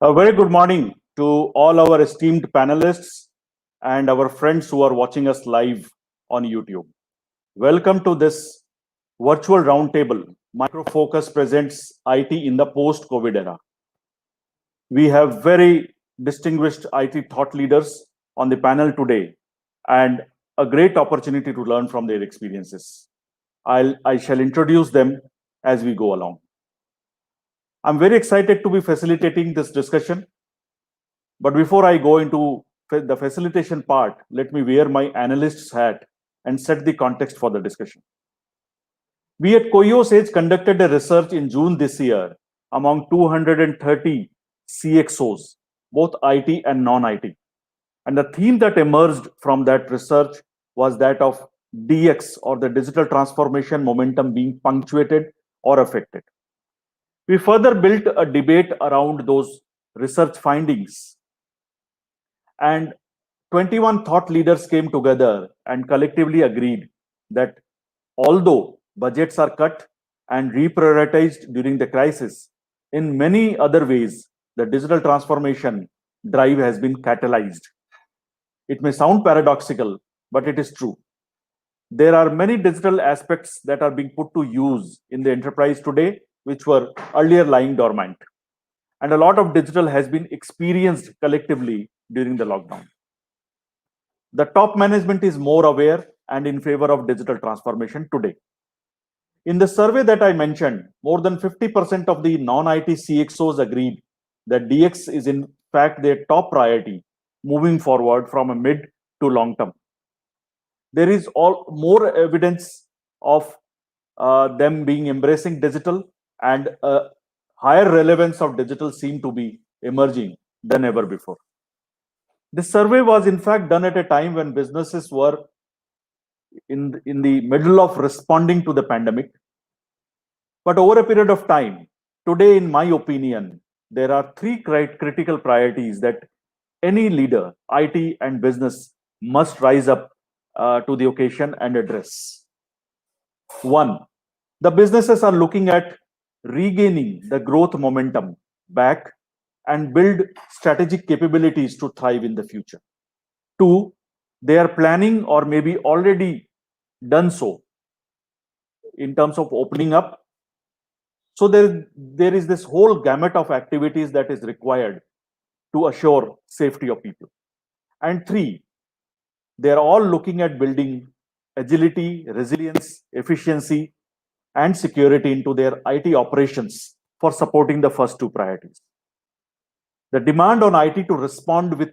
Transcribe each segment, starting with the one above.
A very good morning to all our esteemed panelists and our friends who are watching us live on YouTube. Welcome to this virtual roundtable. Microfocus presents IT in the post-COVID era. We have very distinguished IT thought leaders on the panel today and a great opportunity to learn from their experiences. I shall introduce them as we go along. I'm very excited to be facilitating this discussion. But before I go into the facilitation part, let me wear my analyst's hat and set the context for the discussion. We at Koios Edge conducted a research in June this year among 230 CXOs, both IT and non-IT. And the theme that emerged from that research was that of DX, or the digital transformation momentum, being punctuated or affected. We further built a debate around those research findings, and 21 thought leaders came together and collectively agreed that although budgets are cut and reprioritized during the crisis, in many other ways, the digital transformation drive has been catalyzed. It may sound paradoxical, but it is true. There are many digital aspects that are being put to use in the enterprise today, which were earlier lying dormant. And a lot of digital has been experienced collectively during the lockdown. The top management is more aware and in favor of digital transformation today. In the survey that I mentioned, more than 50% of the non-IT CXOs agreed that DX is in fact their top priority moving forward from a mid to long term. There is more evidence of them being embracing digital, and higher relevance of digital seem to be emerging than ever before. This survey was in fact done at a time when businesses were in the middle of responding to the pandemic. But over a period of time, today, in my opinion, there are three critical priorities that any leader, IT and business, must rise up to the occasion and address. One, the businesses are looking at regaining the growth momentum back and build strategic capabilities to thrive in the future. Two, they are planning or maybe already done so in terms of opening up. So there is this whole gamut of activities that is required to assure safety of people. And three, they are all looking at building agility, resilience, efficiency, and security into their IT operations for supporting the first two priorities. The demand on IT to respond with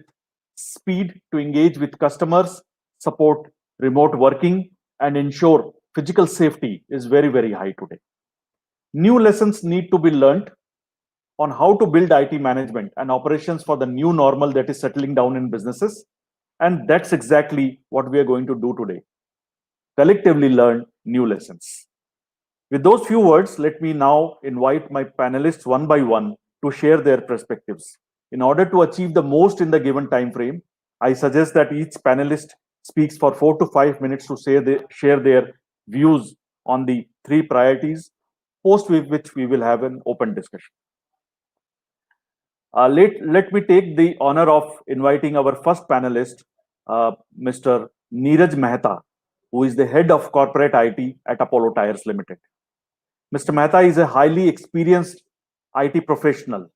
speed, to engage with customers, support remote working, and ensure physical safety is very, very high today. New lessons need to be learned on how to build IT management and operations for the new normal that is settling down in businesses. And that's exactly what we are going to do today. Collectively learn new lessons. With those few words, let me now invite my panelists one by one to share their perspectives. In order to achieve the most in the given time frame, I suggest that each panelist speaks for 4 to 5 minutes to share their views on the three priorities, post which we will have an open discussion. Let me take the honor of inviting our first panelist, Mr. Neeraj Mehta, who is the head of corporate IT at Apollo Tyres Limited. Mr. Mehta is a highly experienced IT professional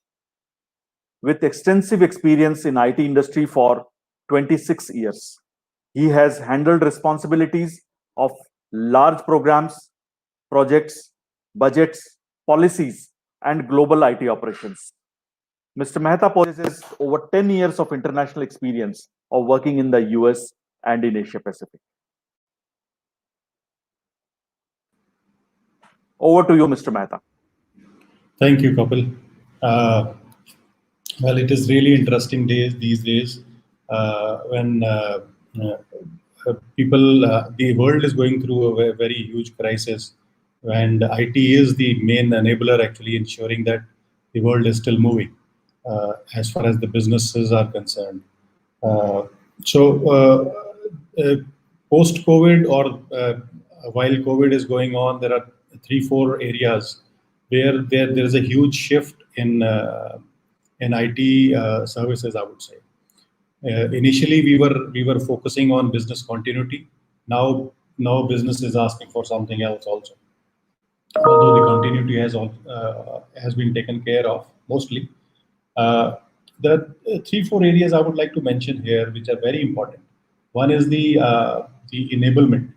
with extensive experience in IT industry for 26 years. He has handled responsibilities of large programs, projects, budgets, policies, and global IT operations. Mr. Mehta possesses over 10 years of international experience of working in the US and in Asia Pacific. Over to you, Mr. Mehta. Thank you, Kapil. Well, it is really interesting these days when the world is going through a very huge crisis, and IT is the main enabler actually ensuring that the world is still moving as far as the businesses are concerned. Post-COVID, or while COVID is going on, there are 3-4 areas where there is a huge shift in in IT services, I would say. Initially, we were focusing on business continuity. Now business is asking for something else also. Although the continuity has been taken care of mostly, there are 3-4 areas I would like to mention here, which are very important. One is the enablement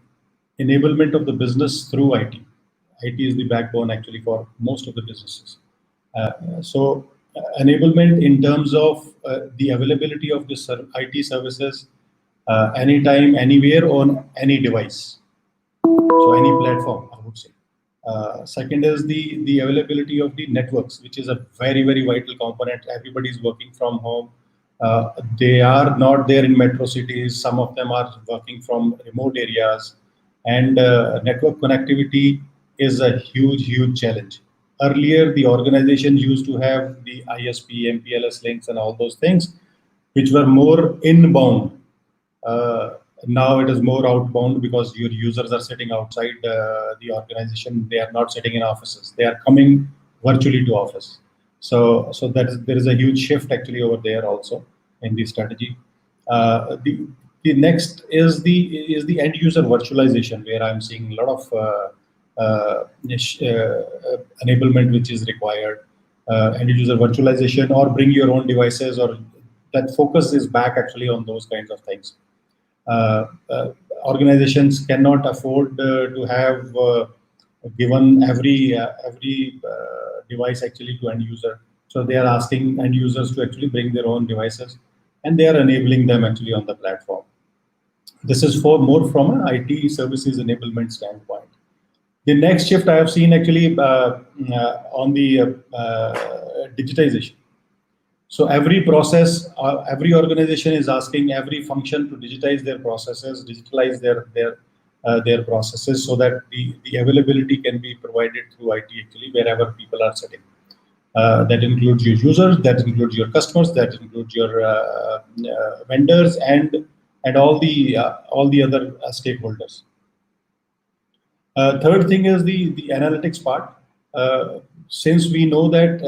of the business through IT. IT is the backbone actually for most of the businesses. So enablement in terms of the availability of the IT services anytime, anywhere, on any device. So any platform, I would say. Second is the availability of the networks, which is a very vital component. Everybody is working from home. They are not there in metro cities. Some of them are working from remote areas, and network connectivity is a huge challenge. Earlier, the organization used to have the ISP, MPLS links, and all those things, which were more inbound. Now it is more outbound because your users are sitting outside the organization. They are not sitting in offices. They are coming virtually to office. So there is a huge shift actually over there also in the strategy. The next is the end user virtualization, where I'm seeing a lot of enablement which is required. End user virtualization, or bring your own devices, or that focus is back actually on those kinds of things. Organizations cannot afford to have given every device actually to end user. So they are asking end users to actually bring their own devices, and they are enabling them actually on the platform. This is for more from an IT services enablement standpoint. The next shift I have seen actually on the digitization. So every process, every organization is asking every function to digitize their processes, digitalize their processes, so that the availability can be provided through IT actually wherever people are sitting. That includes your users, that includes your customers, that includes your vendors, and all the other stakeholders. Third thing is the analytics part. Since we know that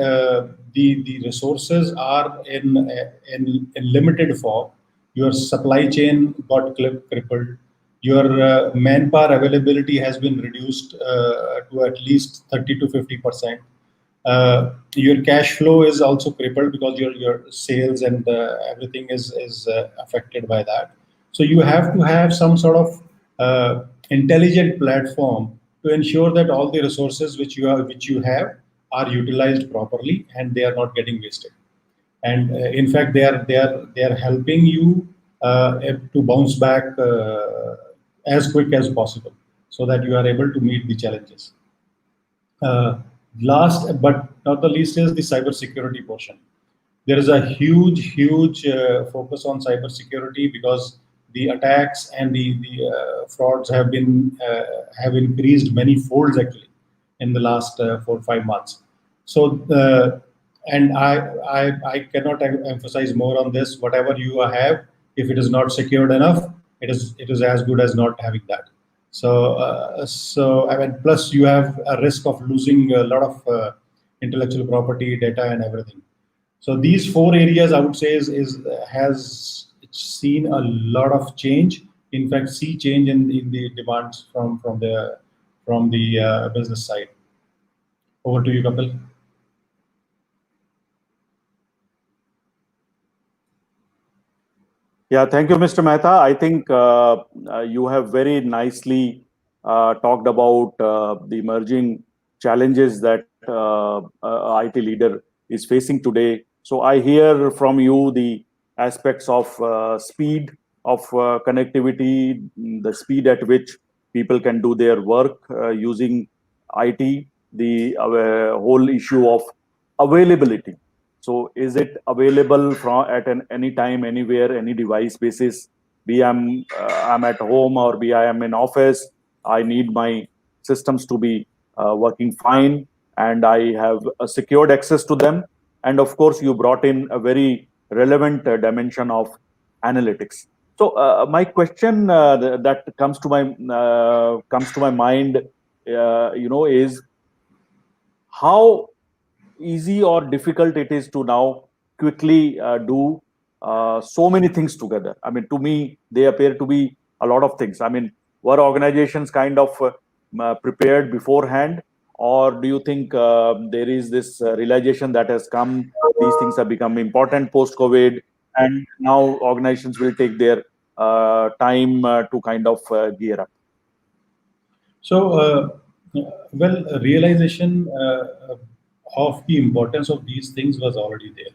the resources are in limited form, your supply chain got crippled, your manpower availability has been reduced to at least 30 to 50%. Your cash flow is also crippled because your sales and everything is affected by that. So you have to have some sort of intelligent platform to ensure that all the resources which you have are utilized properly and they are not getting wasted. And in fact, they are helping you to bounce back as quick as possible, so that you are able to meet the challenges. Last but not the least is the cybersecurity portion. There is a huge focus on cybersecurity because the attacks and the frauds have increased many folds actually in the last 4 or 5 months. So and I cannot emphasize more on this. Whatever you have, if it is not secured enough, it is as good as not having that. So I mean, plus you have a risk of losing a lot of intellectual property, data, and everything. So these 4 areas I would say has seen a lot of change. In fact, see change in the demands from the business side. Over to you, Kapil. Yeah, thank you, Mr. Mehta. I think you have very nicely talked about the emerging challenges that IT leader is facing today. So I hear from you the aspects of speed of connectivity, the speed at which people can do their work using IT, the whole issue of availability. So is it available from at any time, anywhere, any device basis? Be I'm at home or be I am in office. I need my systems to be working fine, and I have a secured access to them. And of course, you brought in a very relevant dimension of analytics. So my question that comes to my mind, is how easy or difficult it is to now quickly do so many things together? I mean, to me, they appear to be a lot of things. I mean, were organizations kind of prepared beforehand, or do you think there is this realization that has come? These things have become important post COVID, and now organizations will take their time to kind of gear up. So, well, realization of the importance of these things was already there.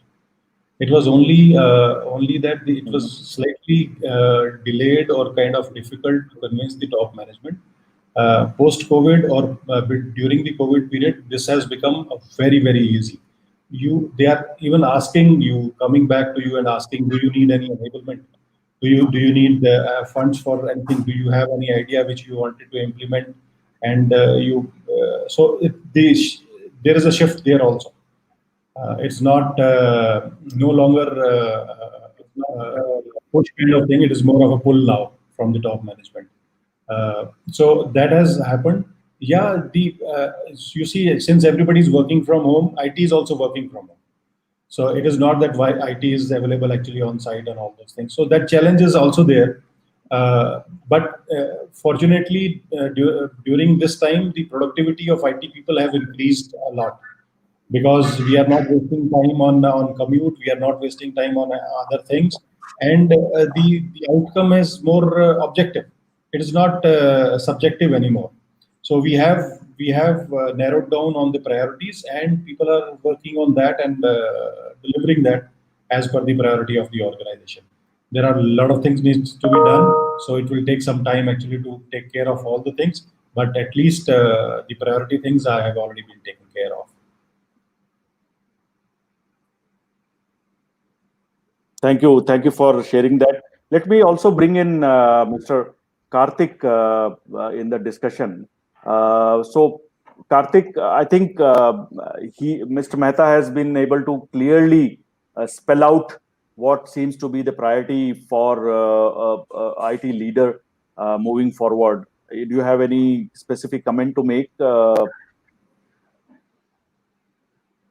It was only that it was slightly delayed or kind of difficult to convince the top management. Post COVID or during the COVID period, this has become very easy. They are even asking you, coming back to you and asking, do you need any enablement? Do you need funds for anything? Do you have any idea which you wanted to implement? And there is a shift there also. It's not no longer push kind of thing. It is more of a pull now from the top management. So that has happened. Yeah, you see, since everybody is working from home, IT is also working from home. So it is not that why IT is available actually on site and all those things. So that challenge is also there. But fortunately, during this time, the productivity of IT people have increased a lot, because we are not wasting time on commute, we are not wasting time on other things, and the outcome is more objective. It is not subjective anymore. So we have narrowed down on the priorities, and people are working on that and delivering that as per the priority of the organization. There are a lot of things needs to be done, so it will take some time actually to take care of all the things, but at least the priority things have already been taken care of. Thank you for sharing that. Let me also bring in Mr. Karthik in the discussion. So, Karthik, I think Mr. Mehta has been able to clearly spell out what seems to be the priority for IT leader moving forward. Do you have any specific comment to make?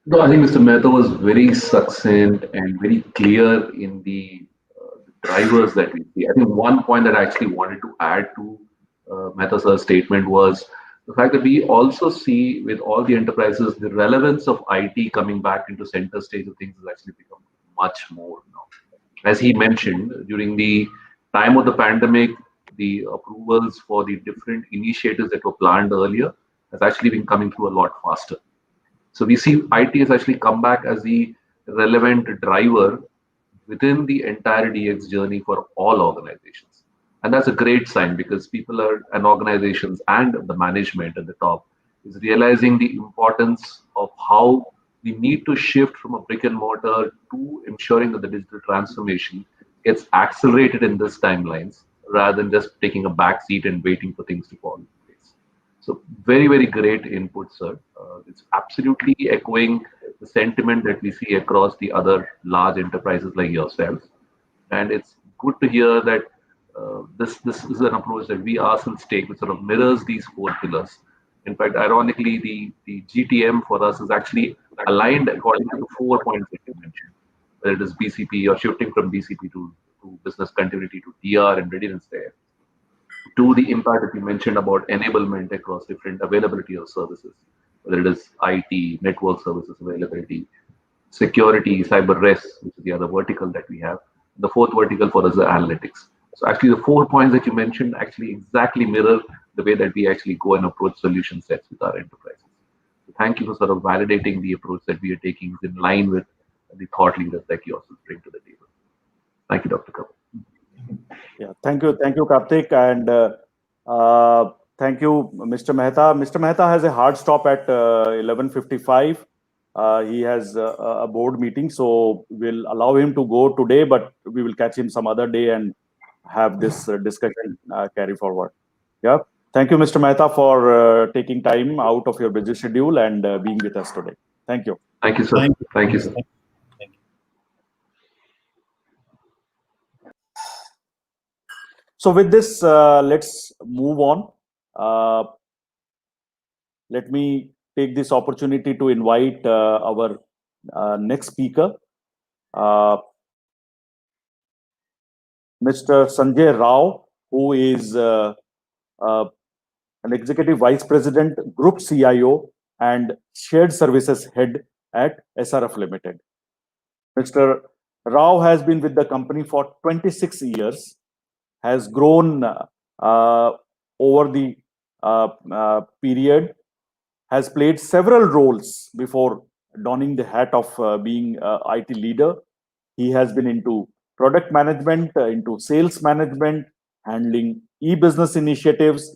No, I think Mr. Mehta was very succinct and very clear in the drivers that we see. I think one point that I actually wanted to add to Mehta sir's statement was the fact that we also see with all the enterprises the relevance of IT coming back into center stage of things has actually become much more now. As he mentioned, during the time of the pandemic, the approvals for the different initiatives that were planned earlier has actually been coming through a lot faster. So we see IT has actually come back as the relevant driver within the entire DX journey for all organizations. And that's a great sign, because people are, and organizations and the management at the top is realizing the importance of how we need to shift from a brick and mortar to ensuring that the digital transformation gets accelerated in this timelines, rather than just taking a back seat and waiting for things to fall in place. So very great input, sir. It's absolutely echoing the sentiment that we see across the other large enterprises like yourselves. And it's good to hear that this is an approach that we ourselves take, which sort of mirrors these four pillars. In fact, ironically, the GTM for us is actually aligned according to the 4 points that you mentioned. Whether it is BCP or shifting from BCP to business continuity to DR and readiness there, to the impact that you mentioned about enablement across different availability of services, whether it is IT, network services availability, security, cyber risk, which is the other vertical that we have. The fourth vertical for us is analytics. So actually the 4 points that you mentioned actually exactly mirror the way that we actually go and approach solution sets with our enterprises. So thank you for sort of validating the approach that we are taking in line with the thought leaders that you also bring to the table. Thank you, Dr. Kapil. Yeah, thank you, Karthik, and thank you, Mr. Mehta. Mr. Mehta has a hard stop at 11:55. He has a board meeting, so we'll allow him to go today, but we will catch him some other day and have this discussion carry forward. Yeah, thank you, Mr. Mehta, for taking time out of your busy schedule and being with us today. Thank you. Thank you, sir. Thank you, sir. Thank you. So with this, let's move on. Let me take this opportunity to invite our next speaker. uh, Mr. Sanjay Rao, who is an Executive Vice President, Group CIO, and Shared Services Head at SRF Limited. Mr. Rao has been with the company for 26 years, has grown over the period, has played several roles before donning the hat of being IT leader. He has been into product management, into sales management, handling e-business initiatives,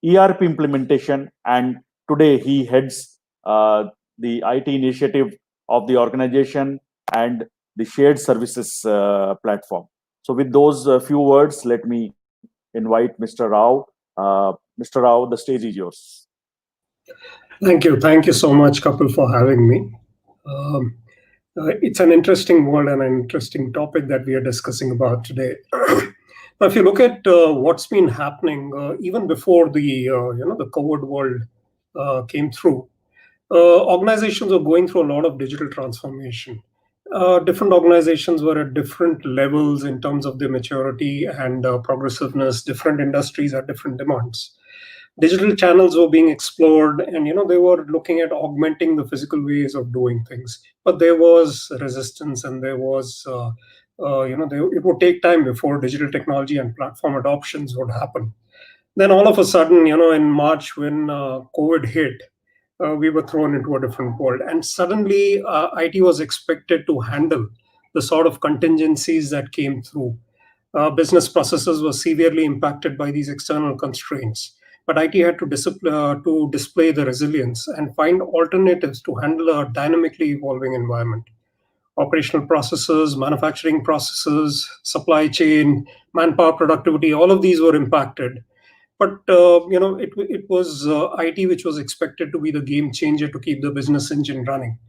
ERP implementation, and today he heads the IT initiative of the organization and the shared services platform. So, with those few words, let me invite Mr. Rao. Mr. Rao, the stage is yours. Thank you. Thank you so much, Kapil, for having me. It's an interesting world and an interesting topic that we are discussing about today. Now, if you look at what's been happening even before the the COVID world came through, organizations are going through a lot of digital transformation. Different organizations were at different levels in terms of their maturity and progressiveness. Different industries had different demands. Digital channels were being explored, and they were looking at augmenting the physical ways of doing things. But there was resistance, and there was it would take time before digital technology and platform adoptions would happen. Then all of a sudden, in March when COVID hit, we were thrown into a different world, and suddenly IT was expected to handle the sort of contingencies that came through. Business processes were severely impacted by these external constraints, but IT had to display the resilience and find alternatives to handle a dynamically evolving environment. Operational processes, manufacturing processes, supply chain, manpower productivity, all of these were impacted. But it was IT which was expected to be the game changer to keep the business engine running.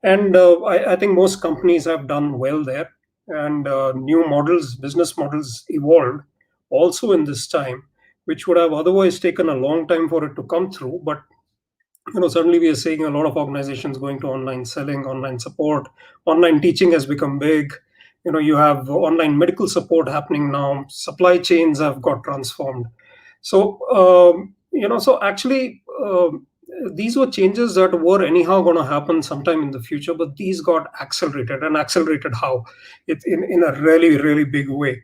And I think most companies have done well there, and new models, business models evolved also in this time, which would have otherwise taken a long time for it to come through. But suddenly we are seeing a lot of organizations going to online selling, online support, online teaching has become big. You have online medical support happening now. Supply chains have got transformed. So so actually, these were changes that were anyhow going to happen sometime in the future, but these got accelerated, and accelerated how? It's in a really, really big way.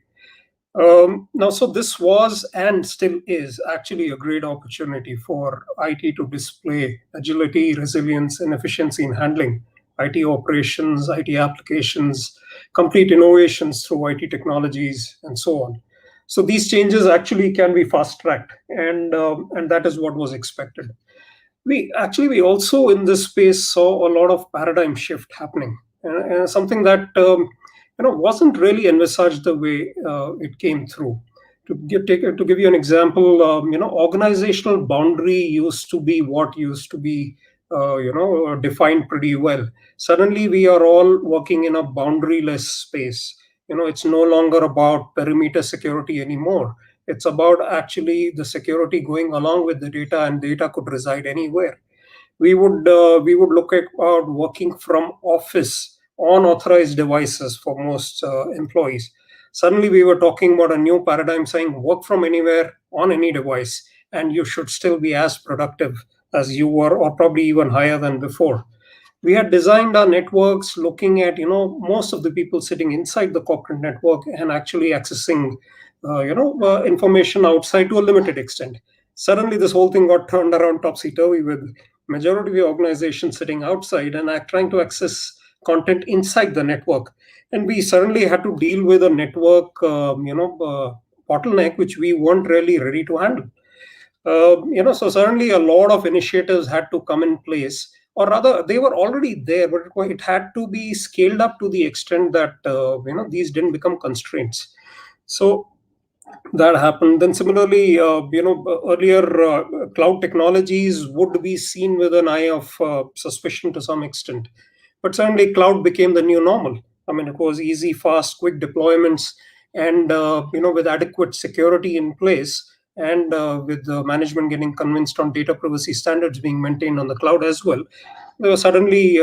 Now, so this was and still is actually a great opportunity for IT to display agility, resilience, and efficiency in handling IT operations, IT applications, complete innovations through IT technologies, and so on. So these changes actually can be fast-tracked, and that is what was expected. We also in this space saw a lot of paradigm shift happening, something that wasn't really envisaged the way it came through. To give you an example, organizational boundary used to be what used to be defined pretty well. Suddenly, we are all working in a boundaryless space. It's no longer about perimeter security anymore. It's about actually the security going along with the data, and data could reside anywhere. We would look at working from office on authorized devices for most employees. Suddenly, we were talking about a new paradigm saying work from anywhere on any device, and you should still be as productive as you were, or probably even higher than before. We had designed our networks looking at most of the people sitting inside the corporate network and actually accessing information outside to a limited extent. Suddenly this whole thing got turned around topsy-turvy, with majority of the organizations sitting outside and trying to access content inside the network. And we suddenly had to deal with a network bottleneck which we weren't really ready to handle. So suddenly a lot of initiatives had to come in place, or rather they were already there, but it had to be scaled up to the extent that these didn't become constraints. So that happened. Then similarly, earlier cloud technologies would be seen with an eye of suspicion to some extent, but suddenly cloud became the new normal. I mean, it was easy, fast, quick deployments, and with adequate security in place, and with the management getting convinced on data privacy standards being maintained on the cloud as well, there was suddenly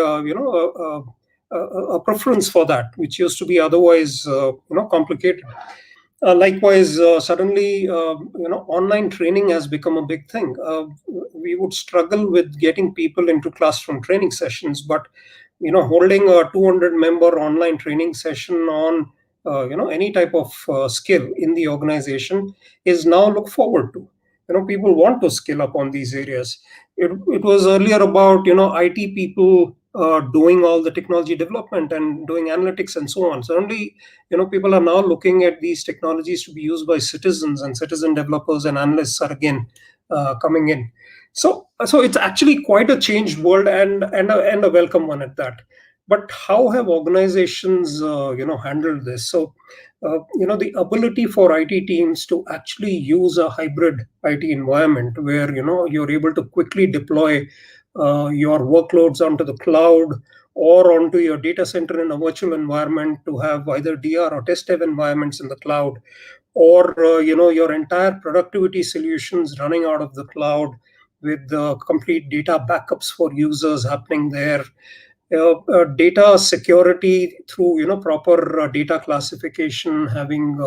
a preference for that, which used to be otherwise complicated. Likewise, suddenly, online training has become a big thing. We would struggle with getting people into classroom training sessions, but holding a 200-member online training session on any type of skill in the organization is now looked forward to. People want to skill up on these areas. It was earlier about IT people doing all the technology development and doing analytics and so on. Certainly, people are now looking at these technologies to be used by citizens, and citizen developers and analysts are again coming in. So it's actually quite a changed world, and a welcome one at that. But how have organizations handled this? So the ability for IT teams to actually use a hybrid IT environment where you're able to quickly deploy your workloads onto the cloud or onto your data center in a virtual environment, to have either DR or test dev environments in the cloud, or your entire productivity solutions running out of the cloud with complete data backups for users happening there. Data security through proper data classification, having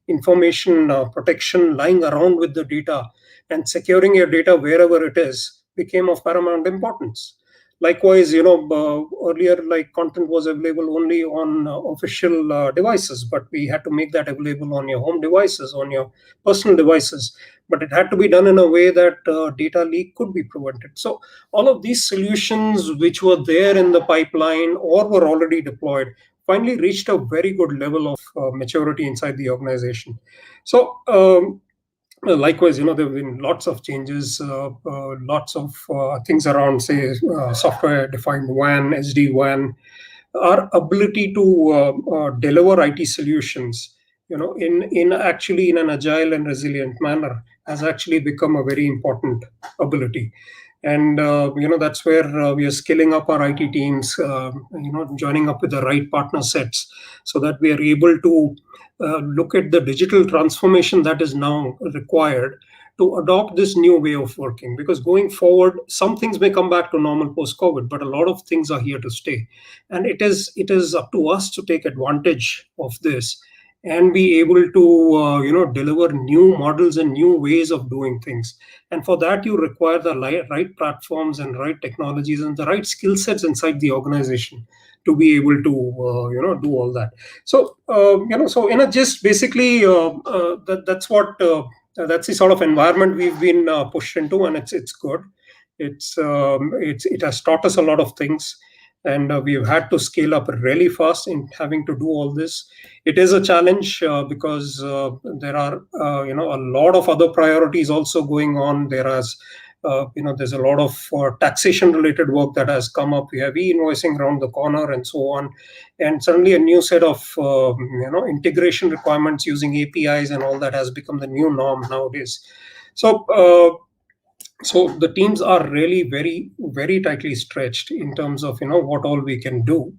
information protection lying around with the data, and securing your data wherever it is became of paramount importance. Likewise, earlier, like, content was available only on official devices, but we had to make that available on your home devices, on your personal devices. But it had to be done in a way that data leak could be prevented. So all of these solutions, which were there in the pipeline or were already deployed, finally reached a very good level of maturity inside the organization. So likewise, there have been lots of changes, lots of things around, say, software-defined WAN, SD-WAN. Our ability to deliver IT solutions, in an agile and resilient manner, has actually become a very important ability. And that's where we are scaling up our IT teams, joining up with the right partner sets, so that we are able to look at the digital transformation that is now required to adopt this new way of working. Because going forward, some things may come back to normal post-COVID, but a lot of things are here to stay. And it is up to us to take advantage of this and be able to deliver new models and new ways of doing things. And for that, you require the right platforms and right technologies and the right skill sets inside the organization to be able to do all that. So so in a gist, basically that's the sort of environment we've been pushed into, and it's good. It has taught us a lot of things, and we've had to scale up really fast in having to do all this. It is a challenge because there are a lot of other priorities also going on. There's a lot of taxation related work that has come up. We have e-invoicing around the corner and so on, and suddenly a new set of integration requirements using APIs and all that has become the new norm nowadays. So the teams are really very, very tightly stretched in terms of what all we can do.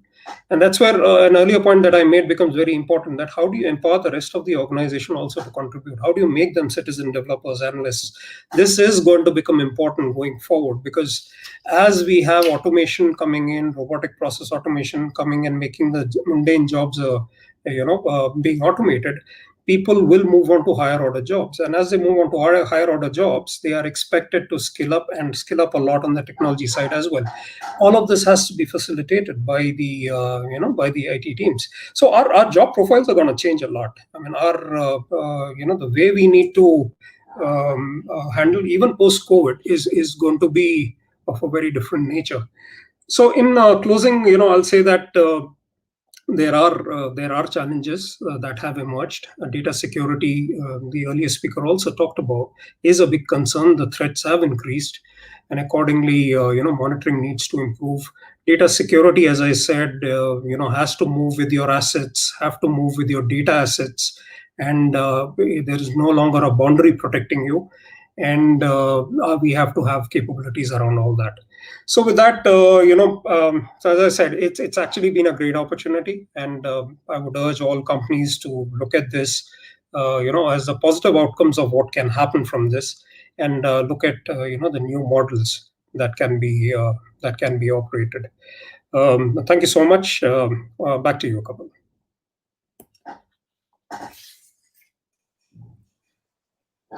And that's where an earlier point that I made becomes very important, that how do you empower the rest of the organization also to contribute? How do you make them citizen developers, analysts? This is going to become important going forward, because as we have automation coming in, robotic process automation coming and making the mundane jobs being automated, people will move on to higher order jobs. And as they move on to higher order jobs, they are expected to skill up a lot on the technology side as well. All of this has to be facilitated by the IT teams. So our job profiles are going to change a lot. I mean, the way we need to handle even post-COVID is going to be of a very different nature. So in closing, I'll say that there are challenges that have emerged. Data security, the earlier speaker also talked about, is a big concern. The threats have increased, and accordingly, monitoring needs to improve. Data security, as I said, has to move with your assets, have to move with your data assets, and there is no longer a boundary protecting you. And we have to have capabilities around all that. So with that, so as I said, it's actually been a great opportunity, and I would urge all companies to look at this, as the positive outcomes of what can happen from this, and look at the new models that can be operated. Thank you so much. Back to you, Kapil.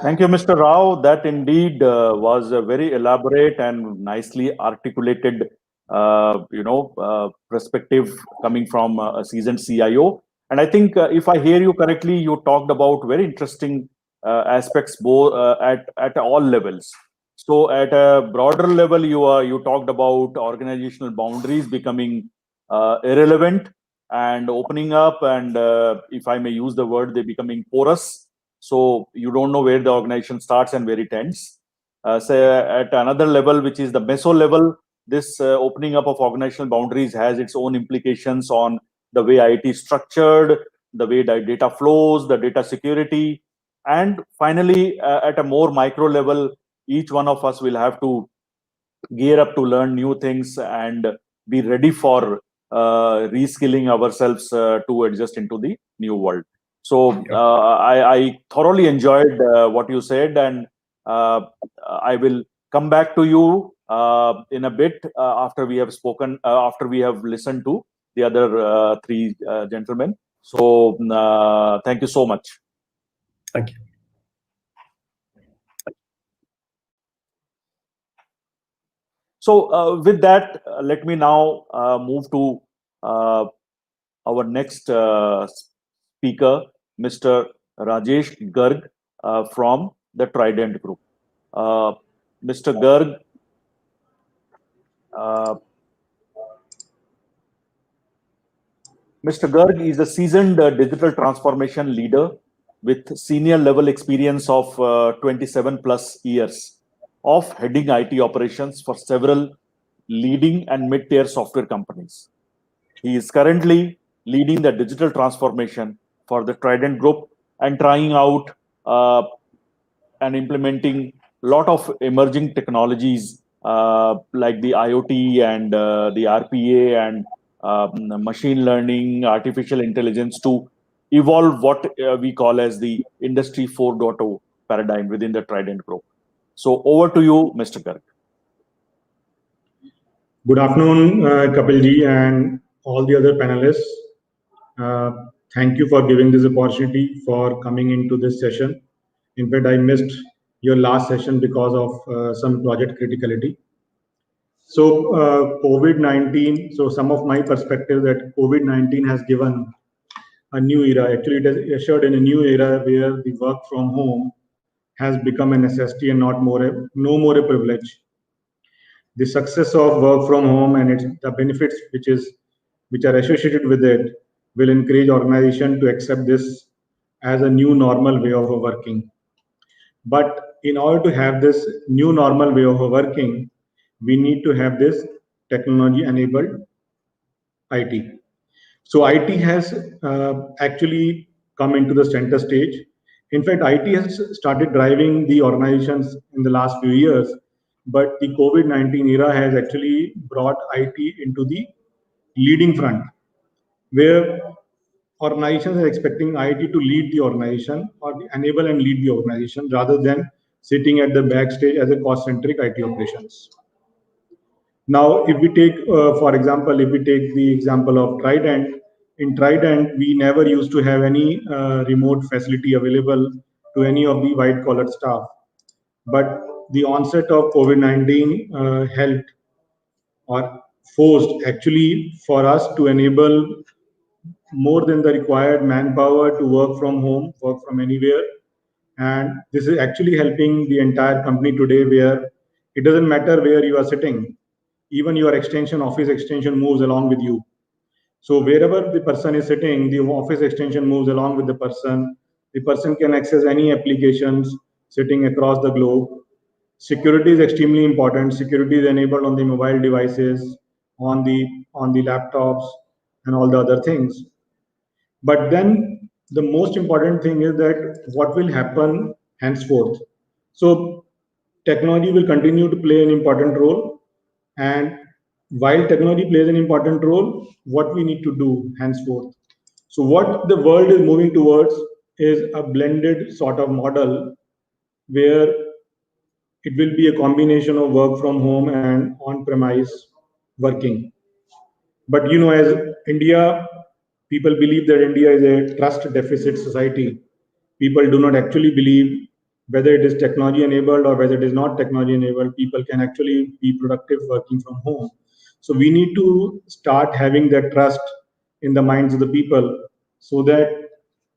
Thank you, Mr. Rao. That indeed was a very elaborate and nicely articulated, perspective coming from a seasoned CIO. And I think, if I hear you correctly, you talked about very interesting aspects, both at all levels. So, at a broader level, you talked about organizational boundaries becoming irrelevant and opening up, and if I may use the word, they becoming porous. So you don't know where the organization starts and where it ends. Say at another level, which is the meso level, this opening up of organizational boundaries has its own implications on the way IT is structured, the way the data flows, the data security, and finally, at a more micro level, each one of us will have to gear up to learn new things and be ready for reskilling ourselves to adjust into the new world. So I thoroughly enjoyed what you said, and I will come back to you in a bit after we have spoken, after we have listened to the other three gentlemen. So thank you so much. Thank you. So with that, let me now move to our next speaker, Mr. Rajesh Garg from the Trident Group. Mr. Garg, Mr. Garg is a seasoned digital transformation leader with senior level experience of 27 plus years of heading IT operations for several leading and mid-tier software companies. He is currently leading the digital transformation for the Trident Group and trying out and implementing a lot of emerging technologies like the IoT and the RPA and machine learning, artificial intelligence to evolve what we call as the Industry 4.0 paradigm within the Trident Group. So over to you, Mr. Garg. Good afternoon, Kapil ji and all the other panelists. Thank you for giving this opportunity for coming into this session. In fact, I missed your last session because of some project criticality. So COVID-19, so some of my perspective that COVID-19 has given a new era. Actually, it has ushered in a new era where the work from home has become a necessity and no more a privilege. The success of work from home and the benefits which are associated with it will encourage organization to accept this as a new normal way of working. But in order to have this new normal way of working, we need to have this technology-enabled IT. So IT has actually come into the center stage. In fact, IT has started driving the organizations in the last few years, but the COVID-19 era has actually brought IT into the leading front, where organizations are expecting IT to lead the organization or enable and lead the organization rather than sitting at the backstage as a cost-centric IT operations. Now, if we take, for example, if we take the example of Trident, in Trident, we never used to have any remote facility available to any of the white-collar staff. But the onset of COVID-19 helped or forced actually for us to enable more than the required manpower to work from home, work from anywhere. And this is actually helping the entire company today, where it doesn't matter where you are sitting, even your office extension moves along with you. So wherever the person is sitting, the office extension moves along with the person. The person can access any applications sitting across the globe. Security is extremely important. Security is enabled on the mobile devices, on the laptops, and all the other things. But then the most important thing is that what will happen henceforth. So technology will continue to play an important role, and while technology plays an important role, what we need to do henceforth. So what the world is moving towards is a blended sort of model where it will be a combination of work from home and on-premise working. But as India, people believe that India is a trust deficit society. People do not actually believe whether it is technology enabled or whether it is not technology enabled. People can actually be productive working from home. So we need to start having that trust in the minds of the people, so that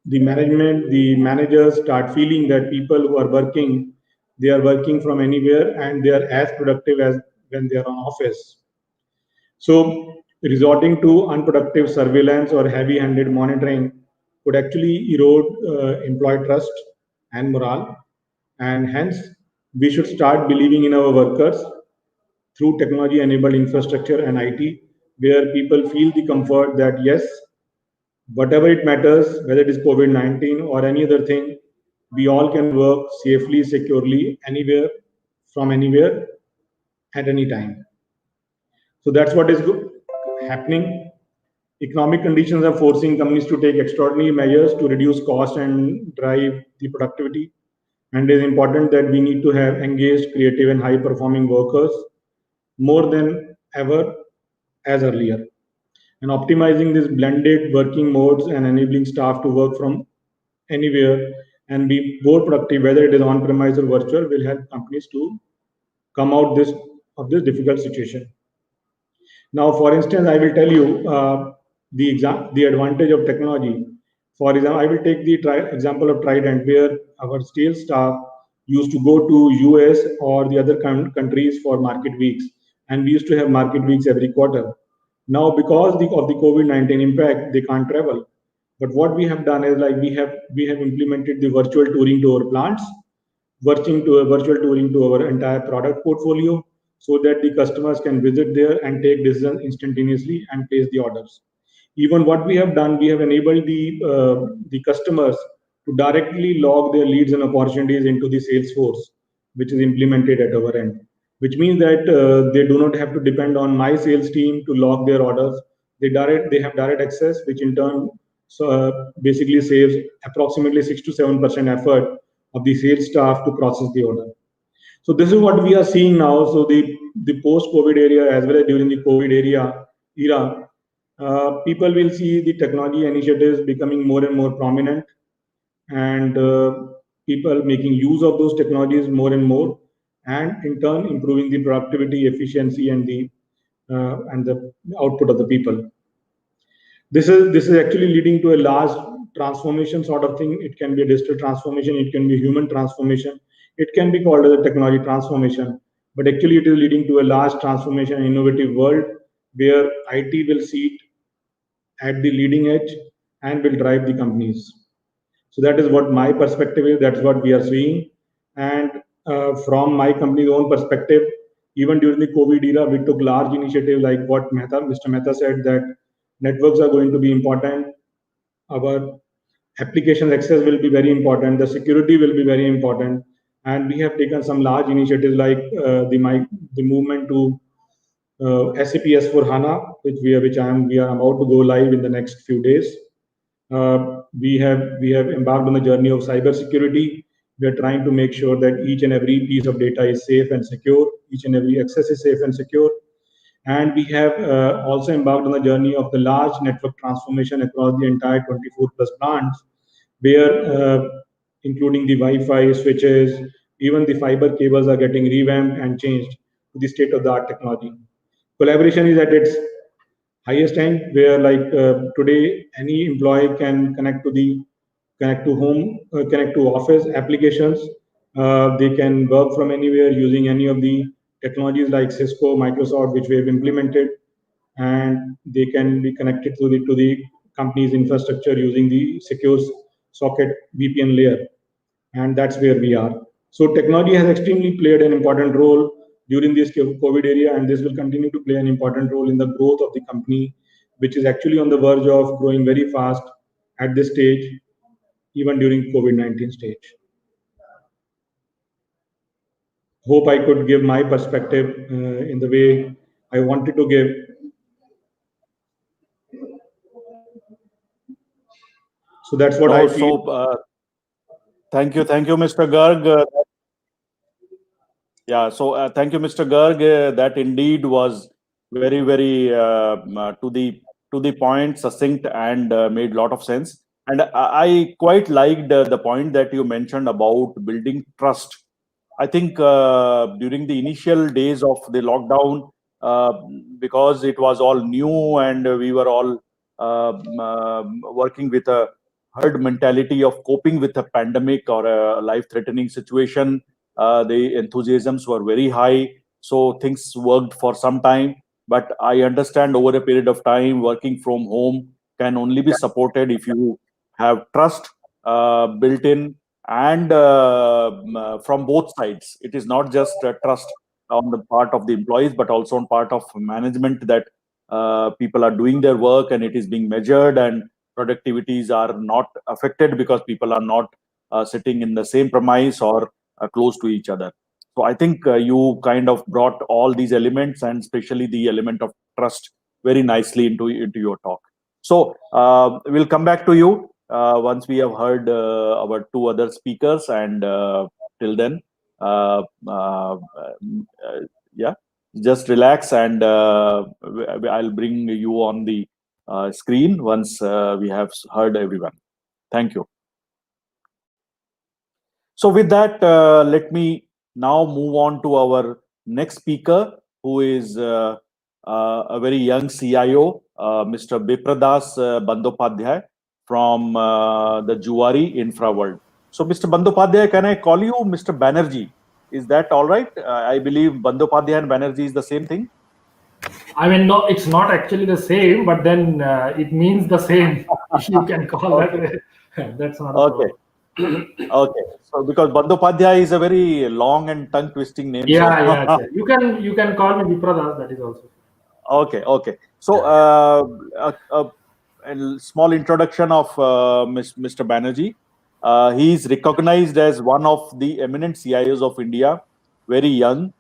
the management, the managers start feeling that people who are working, they are working from anywhere and they are as productive as when they are on office. So resorting to unproductive surveillance or heavy-handed monitoring could actually erode employee trust and morale. And hence, we should start believing in our workers through technology-enabled infrastructure and IT, where people feel the comfort that yes, whatever it matters, whether it is COVID-19 or any other thing, we all can work safely, securely, anywhere, from anywhere, at any time. So that's what is happening. Economic conditions are forcing companies to take extraordinary measures to reduce cost and drive the productivity. And it is important that we need to have engaged, creative, and high performing workers more than ever as earlier. And optimizing these blended working modes and enabling staff to work from anywhere and be more productive, whether it is on premise or virtual, will help companies to come out of this difficult situation. Now, for instance, I will tell you the advantage of technology. For example, I will take the example of Trident, where our sales staff used to go to US or the other countries for market weeks, and we used to have market weeks every quarter. Now, because of the COVID-19 impact, they can't travel. But what we have done is, like, we have implemented the virtual touring to our plants, virtual touring to our entire product portfolio, so that the customers can visit there and take decisions instantaneously and place the orders. Even what we have done, we have enabled the customers to directly log their leads and opportunities into the Salesforce, which is implemented at our end. Which means that they do not have to depend on my sales team to log their orders. They have direct access, which in turn basically saves approximately 6 to 7% effort of the sales staff to process the order. So this is what we are seeing now. So the post-COVID area, as well as during the COVID era, people will see the technology initiatives becoming more and more prominent, and people making use of those technologies more and more, and in turn improving the productivity, efficiency, and the output of the people. This is actually leading to a large transformation sort of thing. It can be a digital transformation, it can be human transformation, it can be called as a technology transformation, but actually it is leading to a large transformation, innovative world where IT will sit at the leading edge and will drive the companies. So that is what my perspective is. That's what we are seeing. And from my company's own perspective, even during the COVID era, we took large initiative, like what Mr. Mehta said, that networks are going to be important. Our application access will be very important. The security will be very important. And we have taken some large initiatives, like the movement to SAP S/4HANA, which we are about to go live in the next few days. We have embarked on the journey of cybersecurity. We are trying to make sure that each and every piece of data is safe and secure, each and every access is safe and secure. And we have also embarked on the journey of the large network transformation across the entire 24 plus plants, where including the Wi-Fi switches, even the fiber cables are getting revamped and changed to the state-of-the-art technology. Collaboration is at its highest end, where, like, today any employee can connect to home, connect to office applications. They can work from anywhere using any of the technologies like Cisco, Microsoft, which we have implemented, and they can be connected to the company's infrastructure using the secure socket VPN layer, and that's where we are. So technology has extremely played an important role during this COVID area, and this will continue to play an important role in the growth of the company, which is actually on the verge of growing very fast at this stage, even during COVID-19 stage. Hope I could give my perspective in the way I wanted to give. So that's what I feel. Thank you, Mr. Garg. Yeah. So thank you, Mr. Garg. That indeed was very, very to the point, succinct, and made a lot of sense. And I quite liked the point that you mentioned about building trust. I think during the initial days of the lockdown, uh, because it was all new and we were all working with a herd mentality of coping with a pandemic or a life-threatening situation, the enthusiasms were very high. So things worked for some time. But I understand over a period of time, working from home can only be supported if you have trust built in and from both sides. It is not just trust on the part of the employees, but also on part of management that people are doing their work and it is being measured and productivities are not affected because people are not sitting in the same premise or close to each other. So I think you kind of brought all these elements and especially the element of trust very nicely into your talk. So we'll come back to you once we have heard our two other speakers, and till then, yeah, just relax, and I'll bring you on the screen once we have heard everyone. Thank you. So with that, let me now move on to our next speaker, who is a very young CIO, Mr. Bipradas Bandopadhyay from the Juari Infra World. So, Mr. Bandopadhyay, can I call you Mr. Banerjee? Is that all right? I believe Bandopadhyay and Banerjee is the same thing. I mean, no, it's not actually the same, but then it means the same. You can call Okay. that. That's not a Okay. problem. Okay. So, because Bandopadhyay is a very long and tongue twisting name. Yeah, so. yeah. You can call me Vipradas. That is also. Okay, okay. So, a small introduction of Mr. Banerjee. He is recognized as one of the eminent CIOs of India, very young.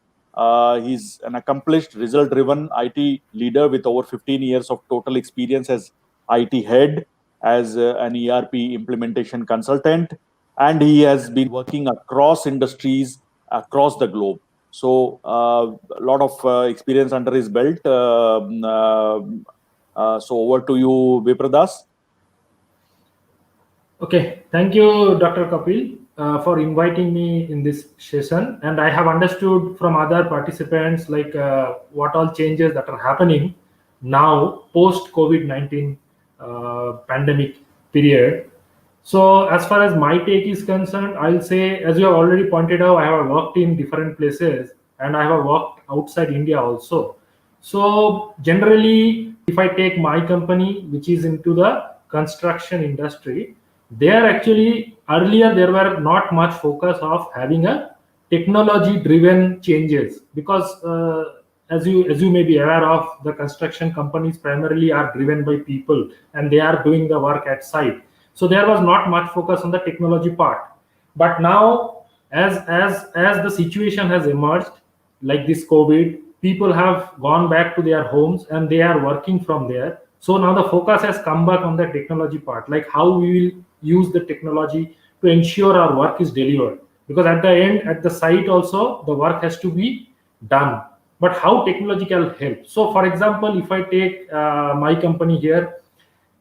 He's an accomplished, result-driven IT leader with over 15 years of total experience as IT head, as an ERP implementation consultant, and he has been working across industries across the globe. So a lot of experience under his belt. So over to you, Vipradas. Okay, thank you, Dr. Kapil, for inviting me in this session. And I have understood from other participants like what all changes that are happening now post COVID-19 pandemic period. So as far as my take is concerned, I'll say, as you have already pointed out, I have worked in different places and I have worked outside India also. So generally, if I take my company, which is into the construction industry, there actually earlier there were not much focus of having a technology driven changes because as you may be aware of, the construction companies primarily are driven by people and they are doing the work at site. So there was not much focus on the technology part. But now, as the situation has emerged, like this COVID, people have gone back to their homes and they are working from there. So now the focus has come back on the technology part, like how we will use the technology to ensure our work is delivered. Because at the end, at the site also, the work has to be done. But how technology can help? So, for example, if I take my company here,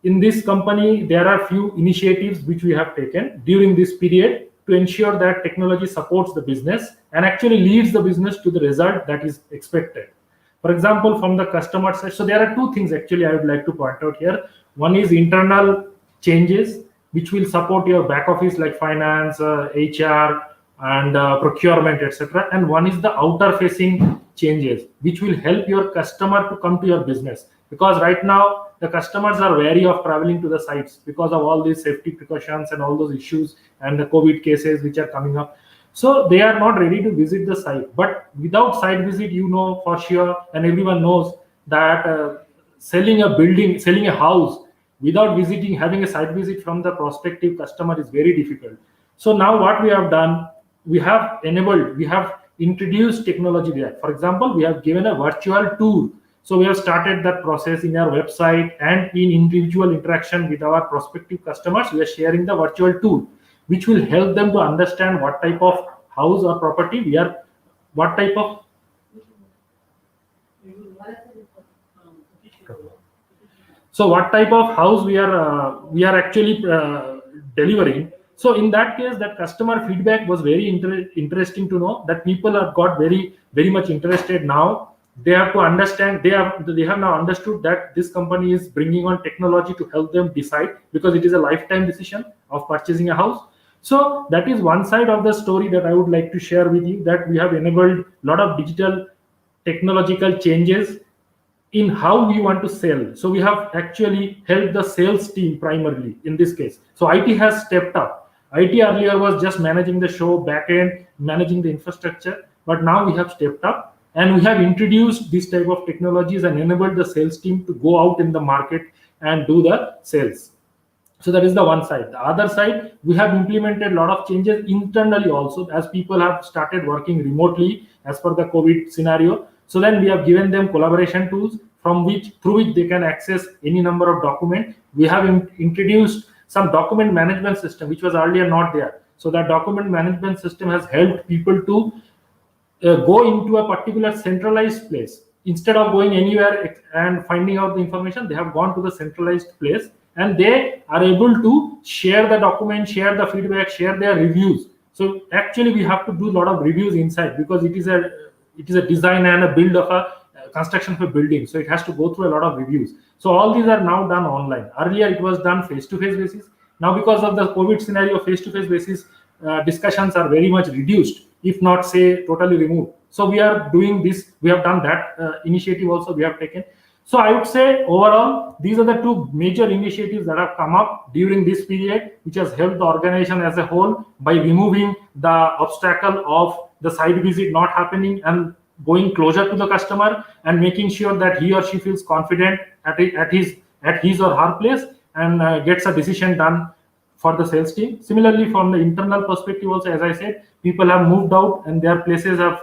in this company, there are few initiatives which we have taken during this period to ensure that technology supports the business and actually leads the business to the result that is expected. For example, from the customer side, so there are two things actually I would like to point out here. One is internal changes which will support your back office like finance, HR, and procurement, etc. And one is the outer facing changes which will help your customer to come to your business, because right now the customers are wary of traveling to the sites because of all these safety precautions and all those issues and the COVID cases which are coming up. So they are not ready to visit the site. But without site visit, you know for sure, and everyone knows that selling a building, selling a house without visiting, having a site visit from the prospective customer is very difficult. So now what we have done, we have enabled, we have introduced technology there. For example, we have given a virtual tour. So we have started that process in our website, and in individual interaction with our prospective customers, we are sharing the virtual tool, which will help them to understand what type of house or property we are what type of house we are actually delivering. So in that case, that customer feedback was very interesting to know that people have got very much interested now. They have to understand, they have now understood that this company is bringing on technology to help them decide, because it is a lifetime decision of purchasing a house. So that is one side of the story that I would like to share with you, that we have enabled a lot of digital technological changes in how we want to sell. So we have actually helped the sales team primarily in this case. So IT has stepped up. IT earlier was just managing the show, backend, managing the infrastructure, but now we have stepped up and we have introduced this type of technologies and enabled the sales team to go out in the market and do the sales. So that is the one side. The other side, we have implemented a lot of changes internally also, as people have started working remotely as per the COVID scenario. So then we have given them collaboration tools through which they can access any number of documents. We have introduced some document management system, which was earlier not there. So that document management system has helped people to go into a particular centralized place. Instead of going anywhere and finding out the information, they have gone to the centralized place and they are able to share the document, share the feedback, share their reviews. So actually we have to do a lot of reviews inside, because it is a design and a build of a construction of a building. So it has to go through a lot of reviews. So all these are now done online. Earlier it was done face-to-face basis. Now because of the COVID scenario, face-to-face basis discussions are very much reduced, if not say totally removed. So we are doing this. We have done that initiative also we have taken. So I would say overall, these are the two major initiatives that have come up during this period, which has helped the organization as a whole by removing the obstacle of the site visit not happening and going closer to the customer and making sure that he or she feels confident at his or her place and gets a decision done for the sales team. Similarly, from the internal perspective also, as I said, people have moved out and their places have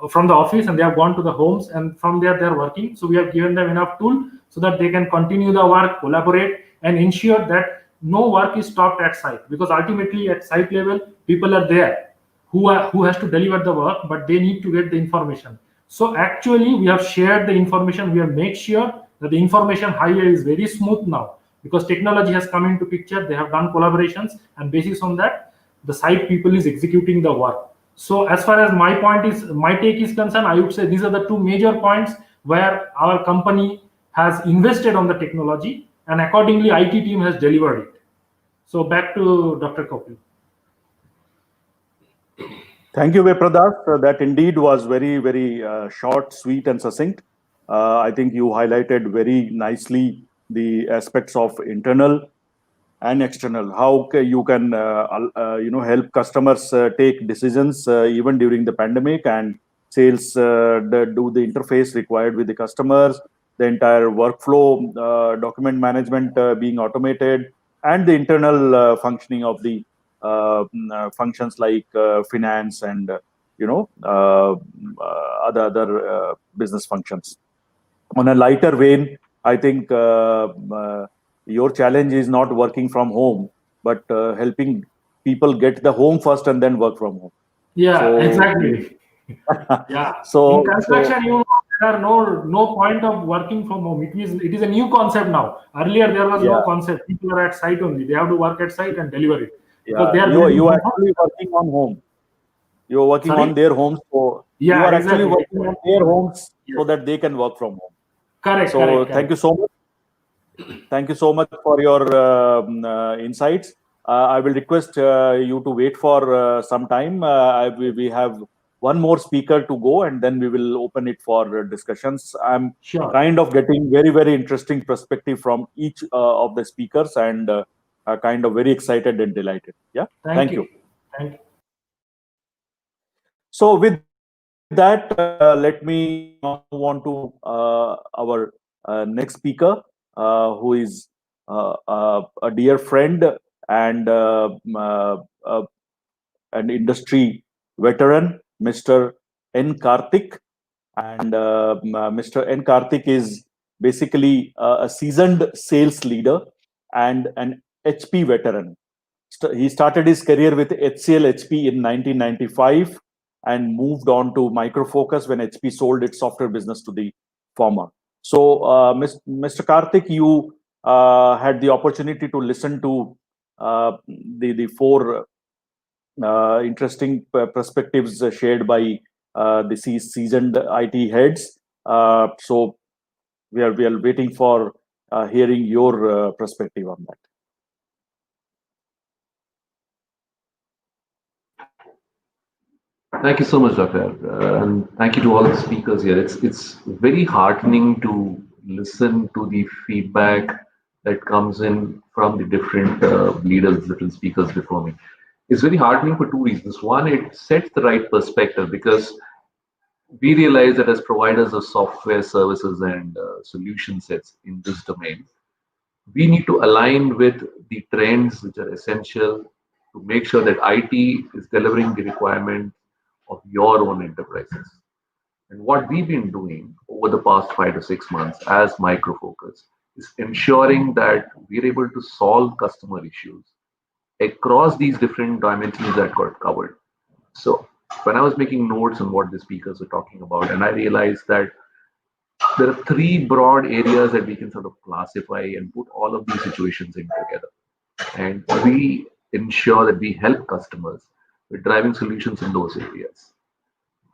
from the office and they have gone to the homes, and from there they're working. So we have given them enough tool so that they can continue the work, collaborate, and ensure that no work is stopped at site, because ultimately at site level people are there who has to deliver the work, but they need to get the information. So actually we have shared the information. We have made sure that the information highway is very smooth now, because technology has come into picture. They have done collaborations, and basis on that the site people is executing the work. So as far as my take is concerned, I would say these are the two major points where our company has invested on the technology, and accordingly IT team has delivered it. So back to Dr. Kapil. Thank you, Vipradas. That indeed was very short, sweet, and succinct. I think you highlighted very nicely the aspects of internal and external. How you can help customers take decisions even during the pandemic, and sales do the interface required with the customers, the entire workflow, document management being automated, and the internal functioning of the functions like finance and other business functions. On a lighter vein, I think your challenge is not working from home, but helping people get the home first and then work from home. Yeah, exactly. Yeah. So in construction, there are no point of working from home. It is a new concept now. Earlier there was no concept. People are at site only. They have to work at site and deliver it. Yeah, you are actually working on home. You are working on their homes. So you are actually working on their homes so that they can work from home. Correct. So thank you so much. Thank you so much for your insights. I will request you to wait for some time. We have one more speaker to go, and then we will open it for discussions. I'm kind of getting very interesting perspective from each of the speakers, and kind of very excited and delighted. Yeah. Thank you. Thank you. So with that, let me move on to our next speaker, who is a dear friend and an industry veteran, Mr. N. Karthik. And Mr. N. Karthik is basically a seasoned sales leader and an HP veteran. He started his career with HCL HP in 1995 and moved on to Micro Focus when HP sold its software business to the former. So, Mr. Karthik, you had the opportunity to listen to the four interesting perspectives shared by the seasoned IT heads. So we are waiting for hearing your perspective on that. Thank you so much, Dr. And thank you to all the speakers here. It's very heartening to listen to the feedback that comes in from the different leaders, different speakers before me. It's very heartening for two reasons. One, it sets the right perspective because we realize that as providers of software services and solution sets in this domain, we need to align with the trends which are essential to make sure that IT is delivering the requirement of your own enterprises. And what we've been doing over the past 5 to 6 months as Micro Focus is ensuring that we're able to solve customer issues across these different dimensions that got covered. So when I was making notes on what the speakers were talking about, and I realized that there are three broad areas that we can sort of classify and put all of these situations in together. And we ensure that we help customers with driving solutions in those areas.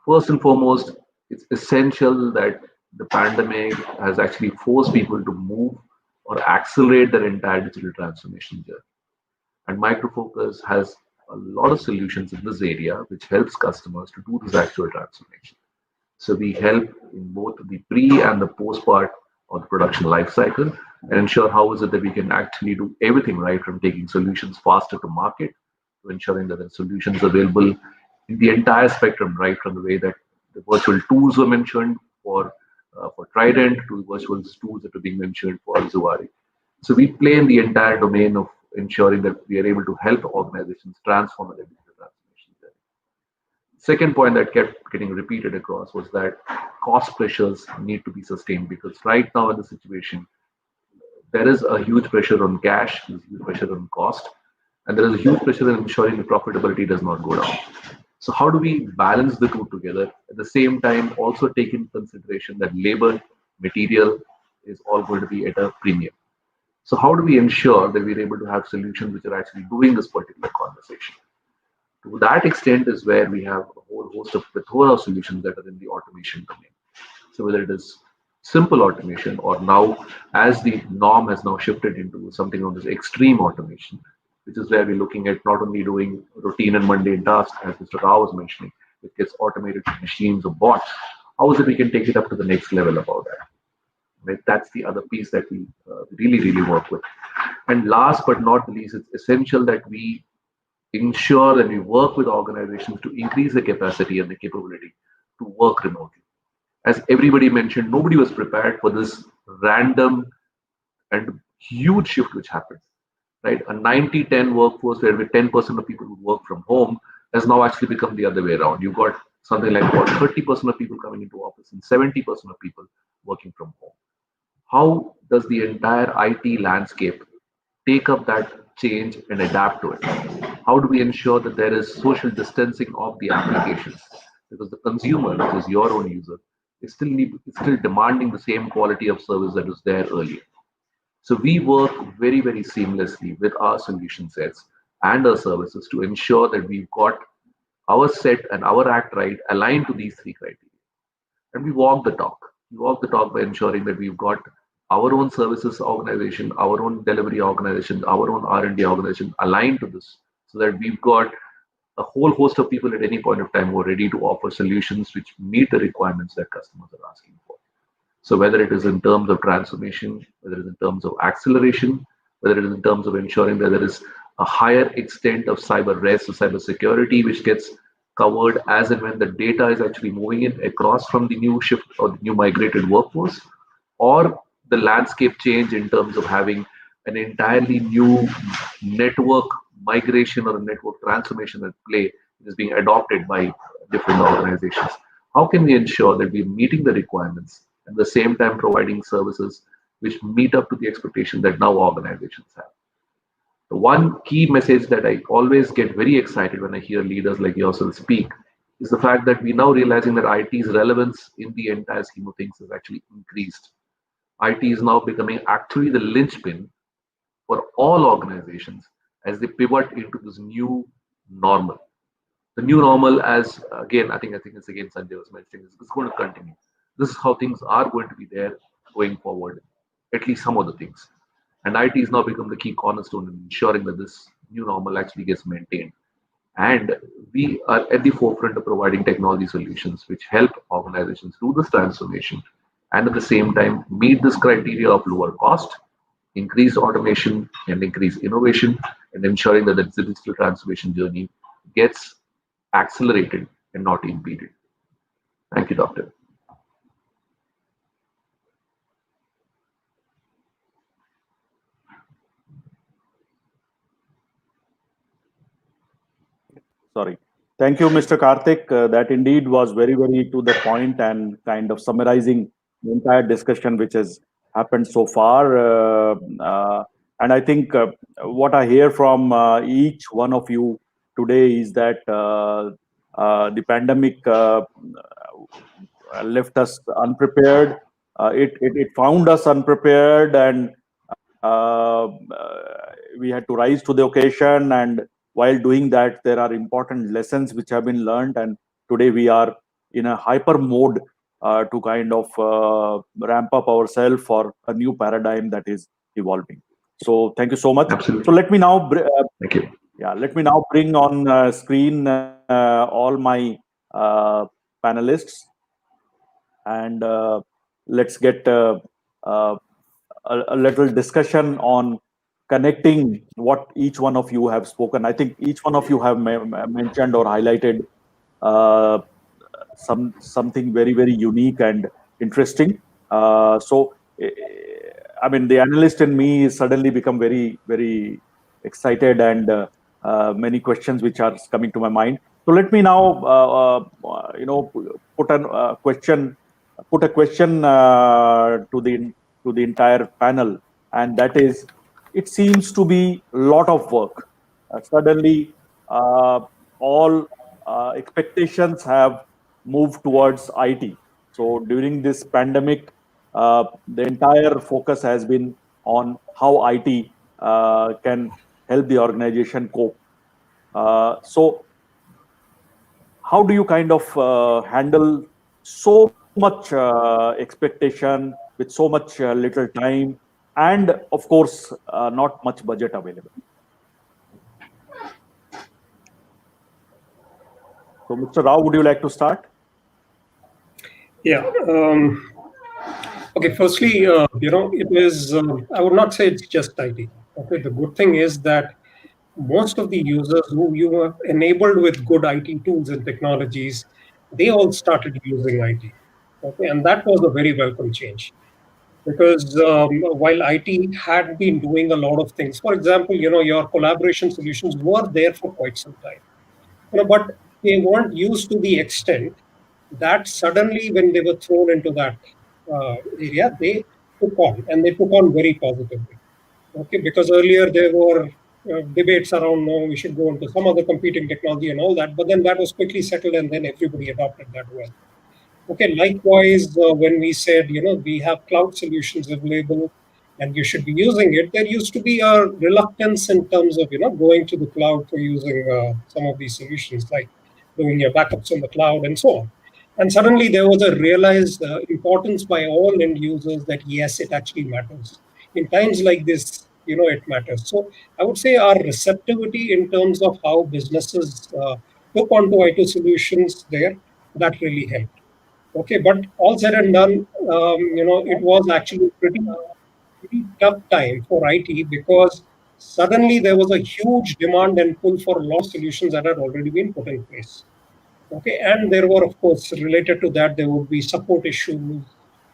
First and foremost, it's essential that the pandemic has actually forced people to move or accelerate their entire digital transformation journey. And Micro Focus has a lot of solutions in this area which helps customers to do this actual transformation. So we help in both the pre and the post part of the production lifecycle and ensure how is it that we can actually do everything right from taking solutions faster to market to ensuring that the solutions available in the entire spectrum, right from the way that the virtual tools were mentioned for Trident to the virtual tools that are being mentioned for Zuari. So we play in the entire domain of ensuring that we are able to help organizations transform their digital transformation journey. Second point that kept getting repeated across was that cost pressures need to be sustained because right now in the situation, there is a huge pressure on cash, there's a huge pressure on cost, and there is a huge pressure in ensuring the profitability does not go down. So how do we balance the two together? At the same time, also take in consideration that labor, material is all going to be at a premium. So how do we ensure that we're able to have solutions which are actually doing this particular conversation? To that extent is where we have a whole host of plethora of solutions that are in the automation domain. So whether it is simple automation or now as the norm has now shifted into something known as extreme automation, which is where we're looking at not only doing routine and mundane tasks, as Mr. Rao was mentioning, it gets automated to machines or bots. How is it we can take it up to the next level about that? Right? That's the other piece that we really work with. And last but not the least, it's essential that we ensure that we work with organizations to increase the capacity and the capability to work remotely. As everybody mentioned, nobody was prepared for this random and huge shift which happened. Right? A 90-10 workforce where 10% of people would work from home has now actually become the other way around. You've got something like about 30% of people coming into office and 70% of people working from home. How does the entire IT landscape take up that change and adapt to it? How do we ensure that there is social distancing of the applications? Because the consumer, which is your own user, is still demanding the same quality of service that was there earlier. So we work very seamlessly with our solution sets and our services to ensure that we've got our set and our act right aligned to these three criteria. And we walk the talk. We walk the talk by ensuring that we've got our own services organization, our own delivery organization, our own R&D organization aligned to this, so that we've got a whole host of people at any point of time who are ready to offer solutions which meet the requirements that customers are asking for. So whether it is in terms of transformation, whether it is in terms of acceleration, whether it is in terms of ensuring that there is a higher extent of cyber risk or cyber security, which gets covered as and when the data is actually moving in across from the new shift or the new migrated workforce, or the landscape change in terms of having an entirely new network migration or a network transformation at play is being adopted by different organizations. How can we ensure that we're meeting the requirements and at the same time providing services which meet up to the expectation that now organizations have? The one key message that I always get very excited when I hear leaders like yourself speak is the fact that we're now realizing that IT's relevance in the entire scheme of things has actually increased. IT is now becoming actually the linchpin for all organizations as they pivot into this new normal. The new normal, as again, I think it's again Sanjay was mentioning, is going to continue. This is how things are going to be there going forward, at least some of the things. And IT has now become the key cornerstone in ensuring that this new normal actually gets maintained. And we are at the forefront of providing technology solutions which help organizations do this transformation and at the same time meet this criteria of lower cost, increased automation, and increased innovation, and ensuring that the digital transformation journey gets accelerated and not impeded. Thank you, Doctor. Sorry. Thank you, Mr. Karthik. That indeed was very, very to the point and kind of summarizing the entire discussion which has happened so far. And I think what I hear from each one of you today is that the pandemic left us unprepared. It found us unprepared, and we had to rise to the occasion. And while doing that, there are important lessons which have been learned, and today we are in a hyper mode to kind of ramp up ourselves for a new paradigm that is evolving. So thank you so much. Absolutely. So let me now Thank you. yeah, let me now bring on screen all my panelists, and let's get a little discussion on connecting what each one of you have spoken. I think each one of you have mentioned or highlighted something very, very unique and interesting. So, I mean, the analyst in me is suddenly become very, very excited, and many questions which are coming to my mind. So let me now, put a question to the entire panel, and that is, it seems to be a lot of work. Suddenly, all expectations have moved towards IT. So during this pandemic, the entire focus has been on how IT can help the organization cope. So how do you kind of handle so much expectation with so much little time, and of course not much budget available? So Mr. Rao, would you like to start? Yeah. Okay. Firstly, it is. I would not say it's just IT. Okay. The good thing is that most of the users who you have enabled with good IT tools and technologies, they all started using IT. Okay, and that was a very welcome change. Because while IT had been doing a lot of things, for example, your collaboration solutions were there for quite some time, but they weren't used to the extent that suddenly when they were thrown into that area, they took on, and they took on very positively. Okay, because earlier there were debates around, no, we should go into some other competing technology and all that, but then that was quickly settled, and then everybody adopted that well. Okay, likewise, when we said, we have cloud solutions available and you should be using it, there used to be a reluctance in terms of, going to the cloud for using some of these solutions, like doing your backups on the cloud and so on. And suddenly there was a realized importance by all end users that, yes, it actually matters. In times like this, it matters. So I would say our receptivity in terms of how businesses took onto IT solutions there, that really helped. Okay, but all said and done, it was actually pretty tough time for IT because suddenly there was a huge demand and pull for a lot of solutions that had already been put in place. Okay, and there were, of course, related to that, there would be support issues,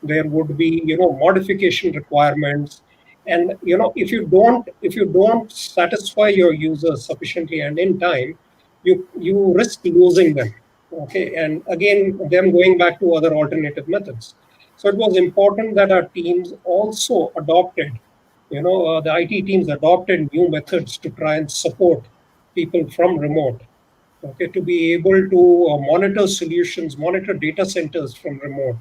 there would be, modification requirements, and if you don't satisfy your users sufficiently and in time, you risk losing them. Okay, and again, them going back to other alternative methods. So it was important that our teams also adopted, the IT teams adopted new methods to try and support people from remote. okay, to be able to monitor solutions, monitor data centers from remote,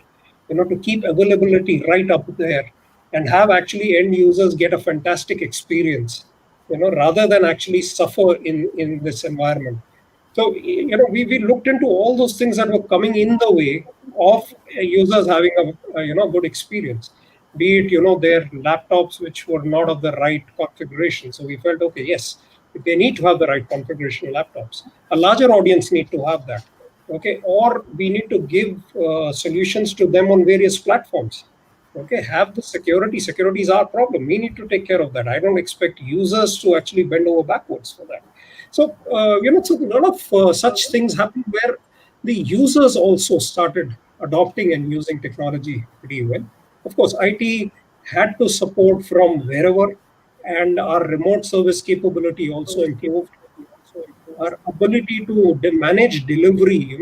to keep availability right up there and have actually end users get a fantastic experience, rather than actually suffer in this environment. So, we looked into all those things that were coming in the way of users having a good experience, be it, their laptops which were not of the right configuration. So we felt, okay, yes, they need to have the right configuration laptops. A larger audience need to have that. Okay, or we need to give solutions to them on various platforms. Okay, have the security. Security is our problem. We need to take care of that. I don't expect users to actually bend over backwards for that. So, so a lot of such things happen where the users also started adopting and using technology pretty well. Of course, IT had to support from wherever, and our remote service capability also improved. Our ability to manage delivery,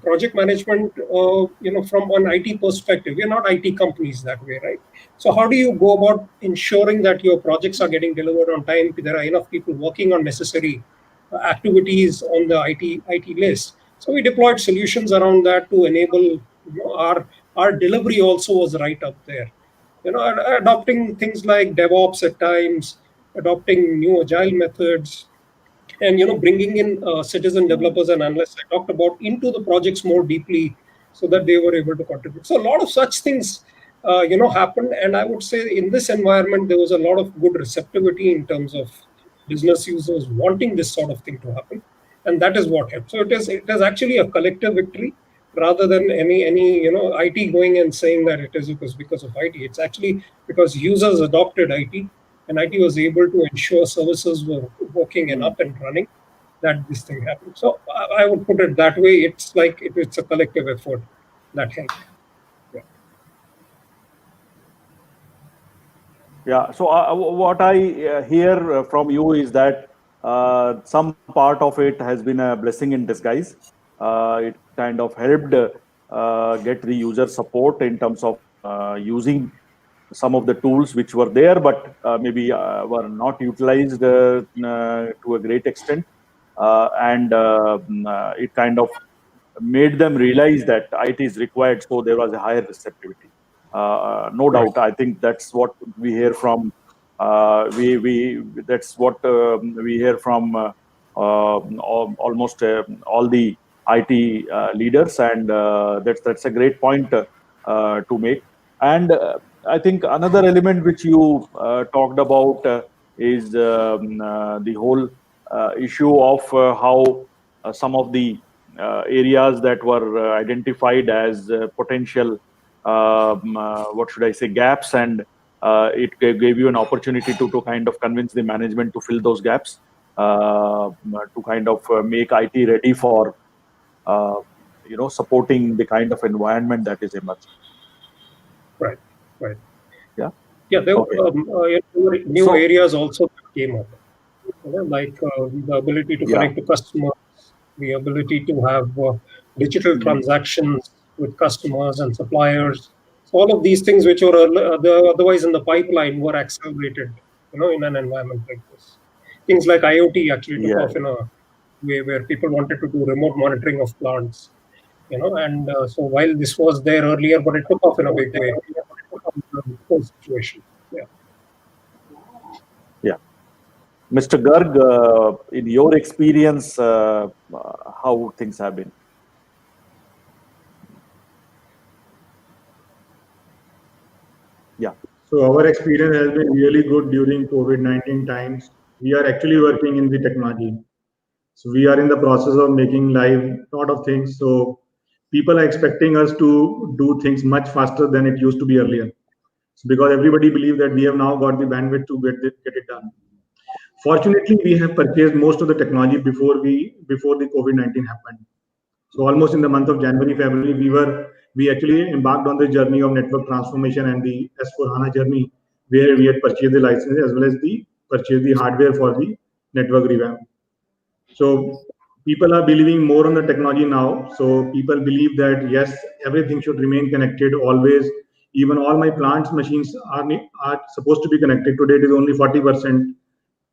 project management, from an IT perspective. We're not IT companies that way, right? So how do you go about ensuring that your projects are getting delivered on time? There are enough people working on necessary activities on the IT list. So we deployed solutions around that to enable, our delivery also was right up there. Adopting things like DevOps at times, adopting new agile methods, and bringing in citizen developers and analysts I talked about into the projects more deeply, so that they were able to contribute. So a lot of such things happened, and I would say in this environment there was a lot of good receptivity in terms of business users wanting this sort of thing to happen, and that is what helped. So it is actually a collective victory, rather than any IT going and saying that it is because of IT. It's actually because users adopted IT, and IT was able to ensure services were working and up and running, that this thing happened. So I would put it that way. It's like it's a collective effort that helped. Yeah. So what I hear from you is that some part of it has been a blessing in disguise. It kind of helped get the user support in terms of using some of the tools which were there, but maybe were not utilized to a great extent. And it kind of made them realize that IT is required, so there was a higher receptivity. No doubt, I think that's what we hear from. That's what we hear from almost all the IT leaders, and that's a great point to make. And I think another element which you talked about is the whole issue of how some of the areas that were identified as potential, what should I say, gaps, and it gave you an opportunity to kind of convince the management to fill those gaps, to kind of make IT ready for supporting the kind of environment that is emerging. Right. Yeah. There Okay. were new areas also that came up, like the ability to connect to customers, the ability to have digital transactions with customers and suppliers. So all of these things which were otherwise in the pipeline were accelerated, in an environment like this. Things like IoT actually took off in a way where people wanted to do remote monitoring of plants, and so while this was there earlier, but it took off in a big way. The whole situation. Yeah. Mr. Garg, in your experience, how things have been? Yeah. So our experience has been really good during COVID-19 times. We are actually working in the technology. So we are in the process of making live lot of things. So people are expecting us to do things much faster than it used to be earlier. So because everybody believes that we have now got the bandwidth to get it done. Fortunately, we have purchased most of the technology before the COVID-19 happened. So almost in the month of January, February, we actually embarked on the journey of network transformation and the S/4HANA journey, where we had purchased the licenses as well as purchased the hardware for the network revamp. So people are believing more on the technology now. So people believe that yes, everything should remain connected always. Even all my plants machines are supposed to be connected. Today it is only 40%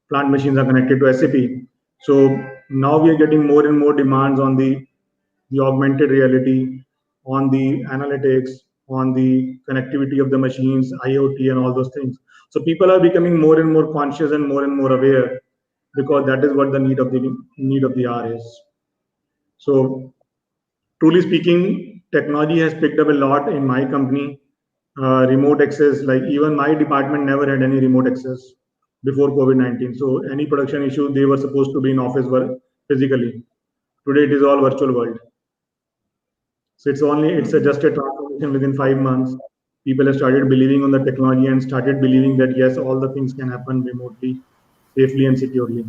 plant machines are connected to SAP. So now we are getting more and more demands on the augmented reality, on the analytics, on the connectivity of the machines, IoT, and all those things. So people are becoming more and more conscious and more aware, because that is what the need of the hour is. So truly speaking, technology has picked up a lot in my company. Remote access, like even my department never had any remote access before COVID-19. So any production issue, they were supposed to be in office work physically. Today it is all virtual world. So it's just a transformation within 5 months. People have started believing on the technology and started believing that yes, all the things can happen remotely, safely and securely.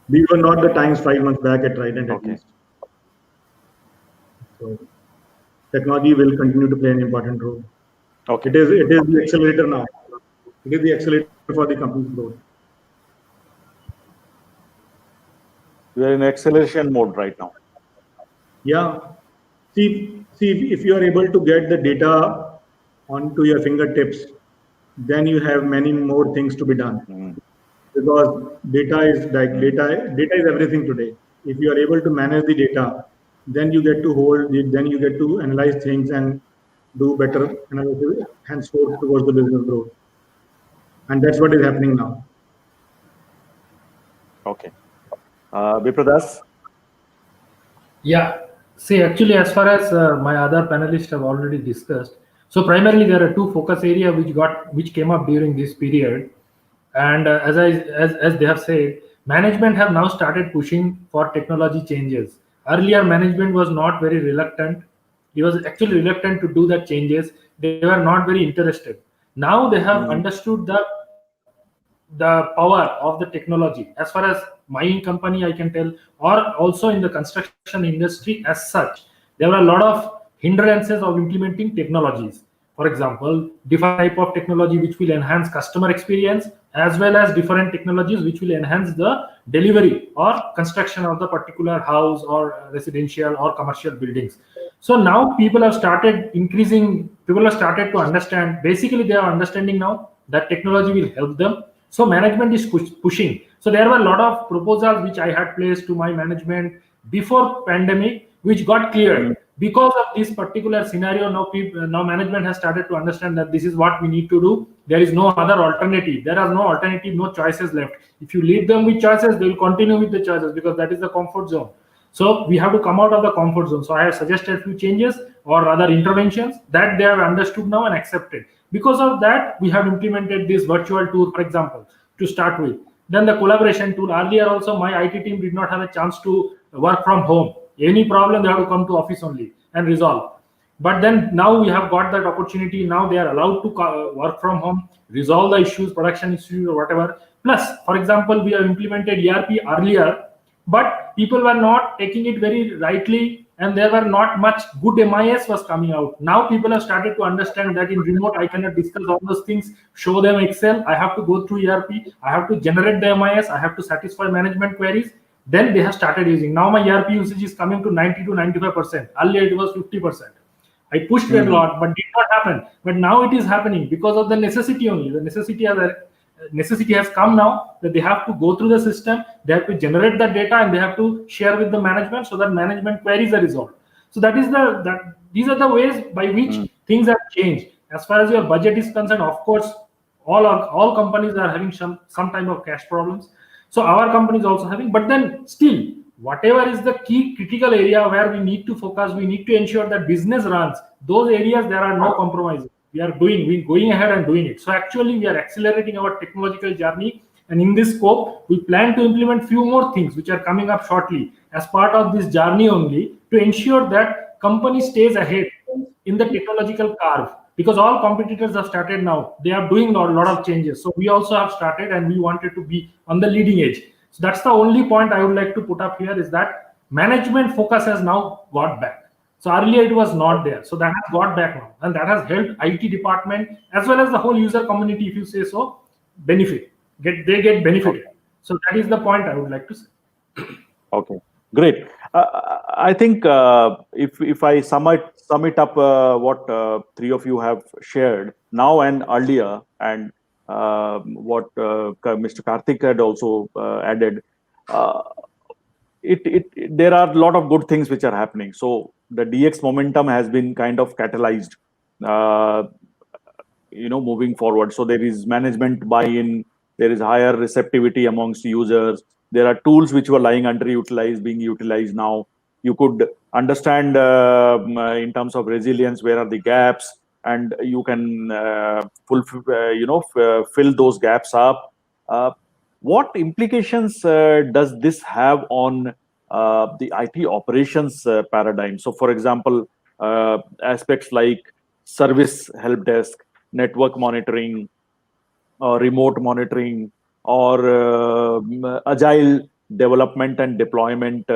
These were not the times 5 months back at Trident, at least. So technology will continue to play an important role. Okay. It is the accelerator now. It is the accelerator for the company's growth. We are in acceleration mode right now. Yeah. See, if you are able to get the data onto your fingertips, then you have many more things to be done. Because data is everything today. If you are able to manage the data, then you get to hold it, then you get to analyze things and do better analysis henceforth towards the business growth. And that's what is happening now. Okay. Vipradas? Yeah. See, actually, as far as my other panelists have already discussed, so primarily there are two focus areas which came up during this period, and as they have said, management have now started pushing for technology changes. Earlier, management was not very reluctant. He was actually reluctant to do the changes. They were not very interested. Now they have understood the power of the technology. As far as my company, I can tell, or also in the construction industry as such, there were a lot of hindrances of implementing technologies. For example, different type of technology which will enhance customer experience, as well as different technologies which will enhance the delivery or construction of the particular house or residential or commercial buildings. So now people have started to understand, basically they are understanding now that technology will help them. So management is pushing. So there were a lot of proposals which I had placed to my management before pandemic, which got cleared. Because of this particular scenario, now management has started to understand that this is what we need to do. There is no other alternative. There are no alternative, no choices left. If you leave them with choices, they will continue with the choices, because that is the comfort zone. So we have to come out of the comfort zone. So I have suggested a few changes or other interventions that they have understood now and accepted. Because of that, we have implemented this virtual tour, for example, to start with. Then the collaboration tool. Earlier also, my IT team did not have a chance to work from home. Any problem, they have to come to office only and resolve. But then now we have got that opportunity. Now they are allowed to work from home, resolve the issues, production issues or whatever. Plus, for example, we have implemented ERP earlier, but people were not taking it very rightly, and there were not much good MIS was coming out. Now people have started to understand that in remote I cannot discuss all those things, show them Excel. I have to go through ERP. I have to generate the MIS. I have to satisfy management queries. Then they have started using. Now my ERP usage is coming to 90 to 95%. Earlier it was 50%. I pushed a lot, but did not happen. But now it is happening because of the necessity only. The necessity has come now that they have to go through the system, they have to generate the data, and they have to share with the management so that management queries are resolved. So these are the ways by which things have changed. As far as your budget is concerned, of course, all companies are having some type of cash problems. So our company is also having, but then still, whatever is the key critical area where we need to focus, we need to ensure that business runs. Those areas there are no compromises. We're going ahead and doing it. So actually we are accelerating our technological journey, and in this scope we plan to implement few more things which are coming up shortly as part of this journey only, to ensure that company stays ahead in the technological curve, because all competitors have started now. They are doing a lot of changes. So we also have started, and we wanted to be on the leading edge. So that's the only point I would like to put up here, is that management focus has now got back. So earlier it was not there. So that has got back now, and that has helped IT department as well as the whole user community, if you say so, benefit. They get benefited. So that is the point I would like to say. Okay, great. I think if I sum it up, what three of you have shared now and earlier, and what Mr. Karthik had also added, there are a lot of good things which are happening. So the DX momentum has been kind of catalyzed, moving forward. So there is management buy-in, there is higher receptivity amongst users. There are tools which were lying underutilized being utilized now. You could understand in terms of resilience where are the gaps, and you can fill those gaps up. What implications does this have on the IT operations paradigm? So, for example, aspects like service help desk, network monitoring, or remote monitoring, or agile development and deployment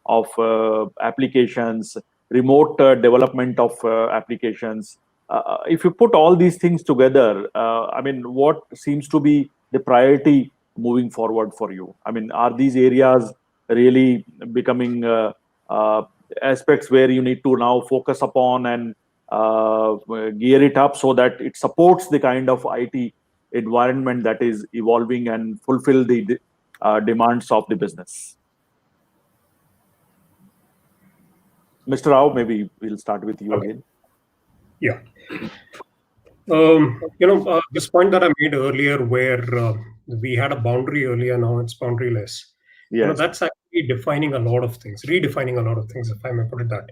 of applications, remote development of applications. If you put all these things together, what seems to be the priority moving forward for you? Are these areas really becoming aspects where you need to now focus upon and gear it up so that it supports the kind of IT environment that is evolving and fulfill the demands of the business? Mr. Rao, maybe we'll start with you again. Yeah. This point that I made earlier, where we had a boundary earlier, now it's boundaryless. Yes. That's actually defining a lot of things, redefining a lot of things, if I may put it that.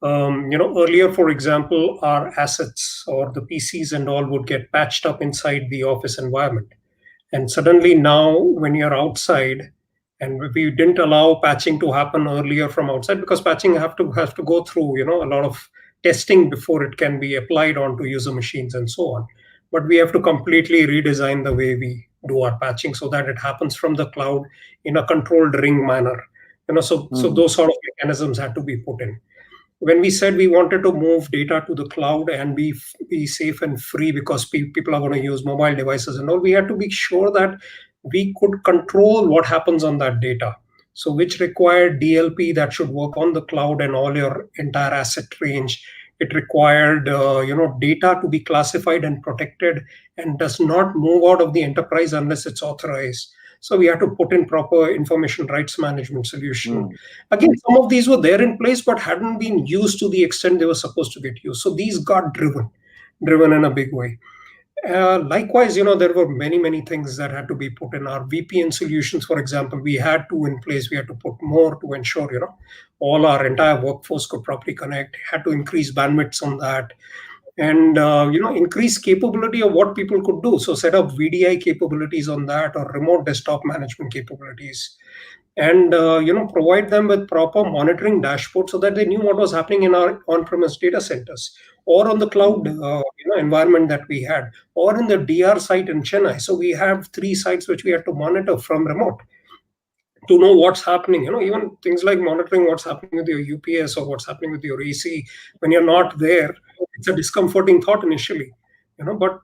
Earlier, for example, our assets or the PCs and all would get patched up inside the office environment. And suddenly now, when you're outside, and we didn't allow patching to happen earlier from outside, because patching has to go through, a lot of testing before it can be applied onto user machines and so on. But we have to completely redesign the way we do our patching so that it happens from the cloud in a controlled ring manner. So those sort of mechanisms had to be put in. When we said we wanted to move data to the cloud and be safe and free, because people are going to use mobile devices and all, we had to be sure that we could control what happens on that data. So which required DLP that should work on the cloud and all your entire asset range. It required data to be classified and protected and does not move out of the enterprise unless it's authorized. So we had to put in proper information rights management solution. Again, some of these were there in place, but hadn't been used to the extent they were supposed to get used. So these got driven in a big way. Likewise, there were many things that had to be put in. Our VPN solutions, for example, we had two in place. We had to put more to ensure, all our entire workforce could properly connect. Had to increase bandwidths on that. And increase capability of what people could do. So set up VDI capabilities on that, or remote desktop management capabilities, and provide them with proper monitoring dashboards so that they knew what was happening in our on-premise data centers or on the cloud environment that we had, or in the DR site in Chennai. So we have 3 sites which we had to monitor from remote to know what's happening. Even things like monitoring what's happening with your UPS or what's happening with your AC when you're not there. It's a discomforting thought initially, but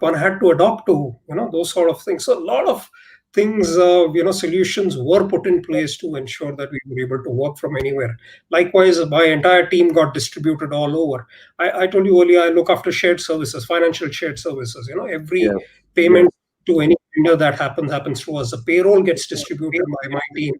one had to adopt to, those sort of things. So a lot of things, solutions were put in place to ensure that we were able to work from anywhere. Likewise, my entire team got distributed all over. I told you earlier, I look after shared services, financial shared services. Every payment to any vendor that happens through us. The payroll gets distributed by my team,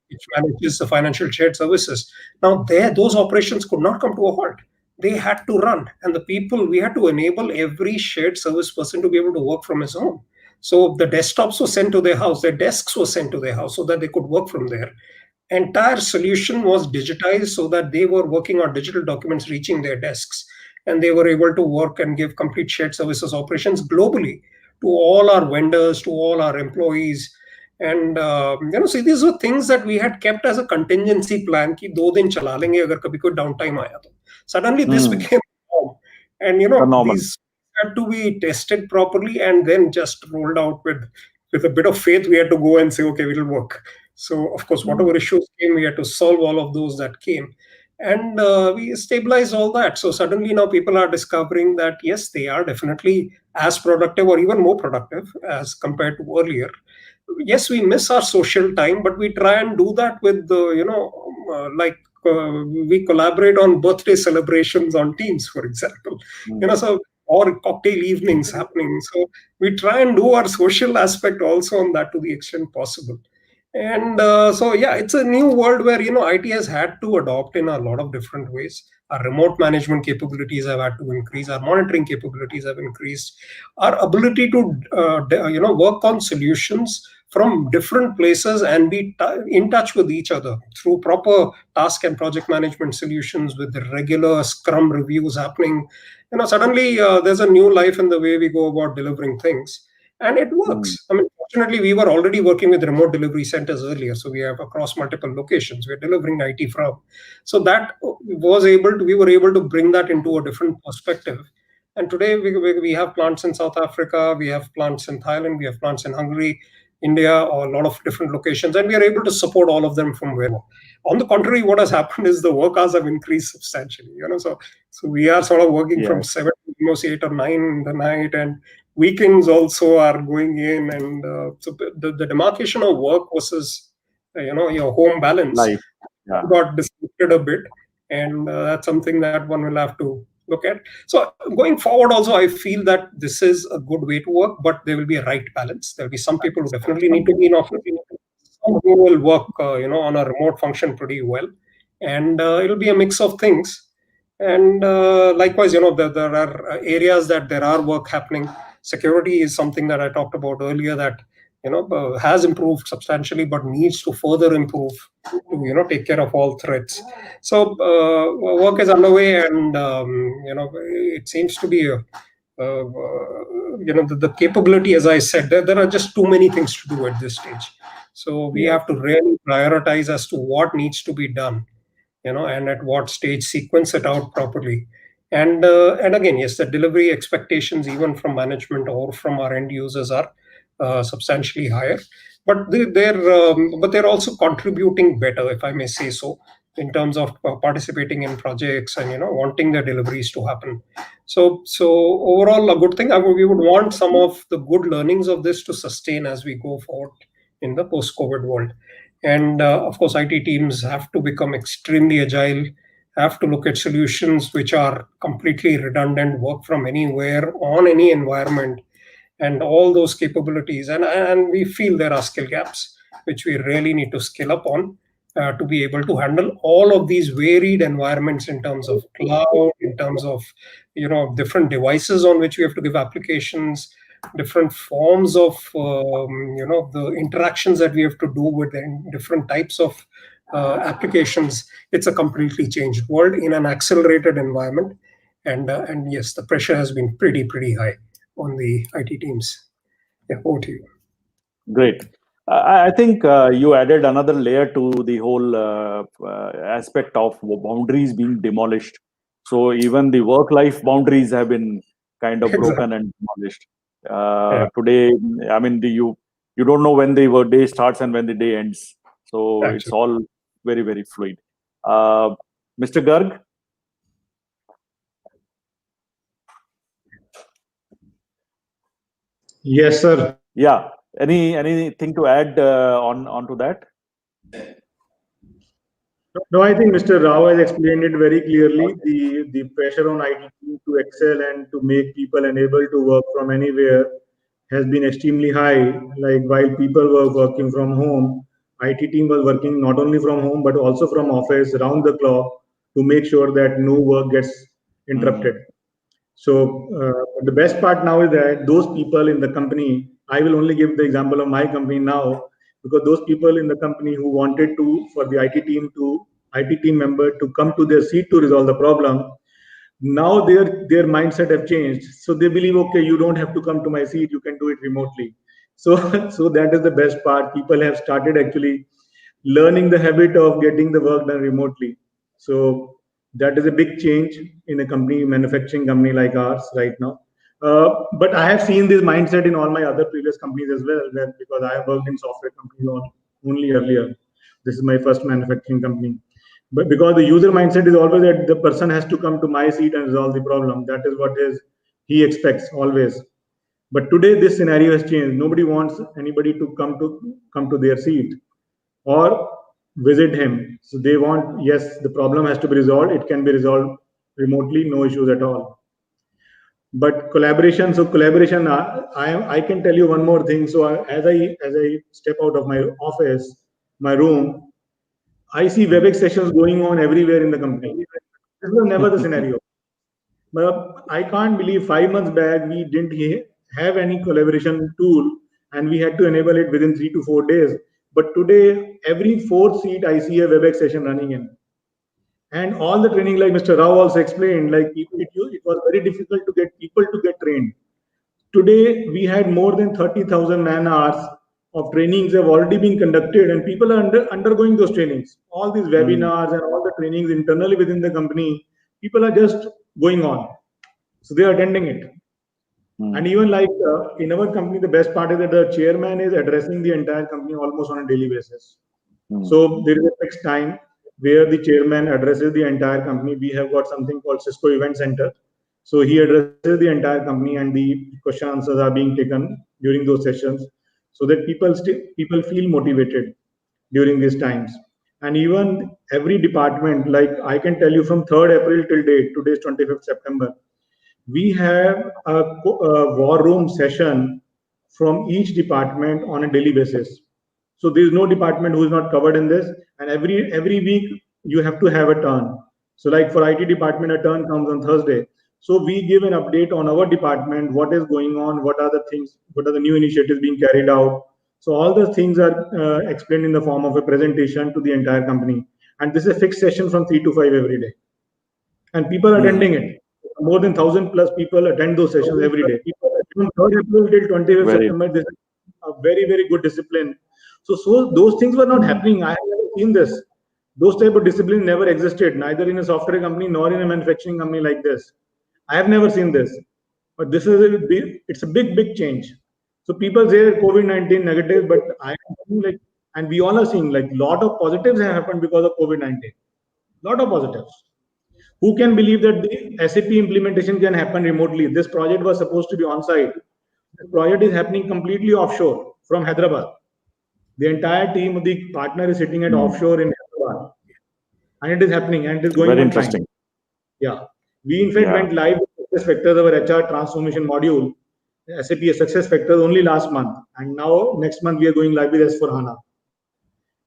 which manages the financial shared services. Now, those operations could not come to a halt. They had to run, and we had to enable every shared service person to be able to work from his home. So the desktops were sent to their house, their desks were sent to their house so that they could work from there. Entire solution was digitized so that they were working on digital documents reaching their desks, and they were able to work and give complete shared services operations globally to all our vendors, to all our employees. And see, these were things that we had kept as a contingency plan ki 2 din chala lenge agar kabhi koi downtime aaya to. Suddenly this became norm. And these had to be tested properly and then just rolled out with a bit of faith. We had to go and say, okay, it'll work. So of course, whatever issues came, we had to solve all of those that came. And we stabilized all that. So suddenly now people are discovering that, yes, they are definitely as productive or even more productive as compared to earlier. Yes, we miss our social time, but we try and do that with we collaborate on birthday celebrations on Teams, for example. So or cocktail evenings happening. So we try and do our social aspect also on that to the extent possible. And so, yeah, it's a new world where, IT has had to adopt in a lot of different ways. Our remote management capabilities have had to increase. Our monitoring capabilities have increased. Our ability to, work on solutions from different places and be in touch with each other through proper task and project management solutions with the regular Scrum reviews happening. Suddenly there's a new life in the way we go about delivering things. And it works. I mean, fortunately, we were already working with remote delivery centers earlier, so we have across multiple locations we're delivering IT from. So that we were able to bring that into a different perspective. And today we have plants in South Africa, we have plants in Thailand, we have plants in Hungary, India, or a lot of different locations, and we are able to support all of them from wherever. On the contrary, what has happened is the work hours have increased substantially. So we are sort of working from 7 to almost 8 or 9 in the night, and weekends also are going in, and so the demarcation of work versus your home balance Life. Yeah. got disrupted a bit, and that's something that one will have to look at. So going forward also, I feel that this is a good way to work, but there will be a right balance. There will be some people who definitely need to be in office, some who will work on a remote function pretty well, and it'll be a mix of things. And likewise, there are areas that there are work happening. Security is something that I talked about earlier that has improved substantially, but needs to further improve to take care of all threats. So work is underway, and it seems to be the capability, as I said, there are just too many things to do at this stage. So we have to really prioritize as to what needs to be done, and at what stage, sequence it out properly. And again, yes, the delivery expectations, even from management or from our end users, are substantially higher. But they're also contributing better, if I may say so, in terms of participating in projects and wanting their deliveries to happen. So overall, a good thing. We would want some of the good learnings of this to sustain as we go forward in the post-COVID world. And of course, IT teams have to become extremely agile, have to look at solutions which are completely redundant, work from anywhere, on any environment, and all those capabilities. And we feel there are skill gaps, which we really need to skill up on to be able to handle all of these varied environments in terms of cloud, in terms of different devices on which we have to give applications, different forms of the interactions that we have to do with different types of applications. It's a completely changed world in an accelerated environment, and yes, the pressure has been pretty high on the IT teams. Yeah, over to you. Great. I think you added another layer to the whole aspect of boundaries being demolished. So even the work-life boundaries have been kind of broken and demolished. Today, I mean, you don't know when the day starts and when the day ends. So it's all very fluid. Mr. Garg? Yes, sir. Yeah. Anything to add onto that? No, I think Mr. Rao has explained it very clearly. The pressure on IT team to excel and to make people enable to work from anywhere has been extremely high. Like while people were working from home, IT team was working not only from home but also from office around the clock to make sure that no work gets interrupted. So the best part now is that those people in the company, I will only give the example of my company now, because those people in the company who wanted for the IT team member to come to their seat to resolve the problem, now their mindset have changed. So they believe, okay, you don't have to come to my seat, you can do it remotely. So that is the best part. People have started actually learning the habit of getting the work done remotely. So that is a big change in a manufacturing company like ours right now. But I have seen this mindset in all my other previous companies as well, because I have worked in software companies only earlier. This is my first manufacturing company. But because the user mindset is always that the person has to come to my seat and resolve the problem. That is what he expects always. But today this scenario has changed. Nobody wants anybody to come to their seat or visit him. So they want, yes, the problem has to be resolved. It can be resolved remotely, no issues at all. But collaboration. So collaboration. I can tell you one more thing. So as I step out of my office, my room, I see WebEx sessions going on everywhere in the company. This was never the scenario. But I can't believe 5 months back we didn't have any collaboration tool, and we had to enable it within 3 to 4 days. But today, every fourth seat I see a WebEx session running in. And all the training, like Mr. Rao also explained, like it was very difficult to get people to get trained. Today, we had more than 30,000 man hours of trainings have already been conducted, and people are undergoing those trainings. All these webinars and all the trainings internally within the company, people are just going on. So they are attending it. And even like in our company, the best part is that the chairman is addressing the entire company almost on a daily basis. So there is a fixed time where the chairman addresses the entire company. We have got something called Cisco Event Center. So he addresses the entire company, and the question answers are being taken during those sessions, so that people feel motivated during these times. And even every department, like I can tell you from 3rd April till date, today is 25th September, we have a war room session from each department on a daily basis. So there is no department who is not covered in this, and every week you have to have a turn. So like for IT department, a turn comes on Thursday. So we give an update on our department, what is going on, what are the things, what are the new initiatives being carried out. So all the things are explained in the form of a presentation to the entire company. And this is a fixed session from 3 to 5 every day. And people are attending it. More than 1,000 plus people attend those sessions every day. People from 3rd April till 25th September, this is a very, very good discipline. So those things were not happening. I have never seen this. Those type of discipline never existed, neither in a software company nor in a manufacturing company like this. I have never seen this. But this is it's a big, big change. So people say COVID-19 negative, but I am like, and we all are seeing like lot of positives have happened because of COVID-19. Lot of positives. Who can believe that the SAP implementation can happen remotely? This project was supposed to be on site. The project is happening completely offshore from Hyderabad. The entire team of the partner is sitting at offshore in Hyderabad, and it is happening, and it is going Very on interesting. fine. Yeah, we in fact went live with SuccessFactors, our HR transformation module, SAP SuccessFactors only last month, and now next month we are going live with S4HANA.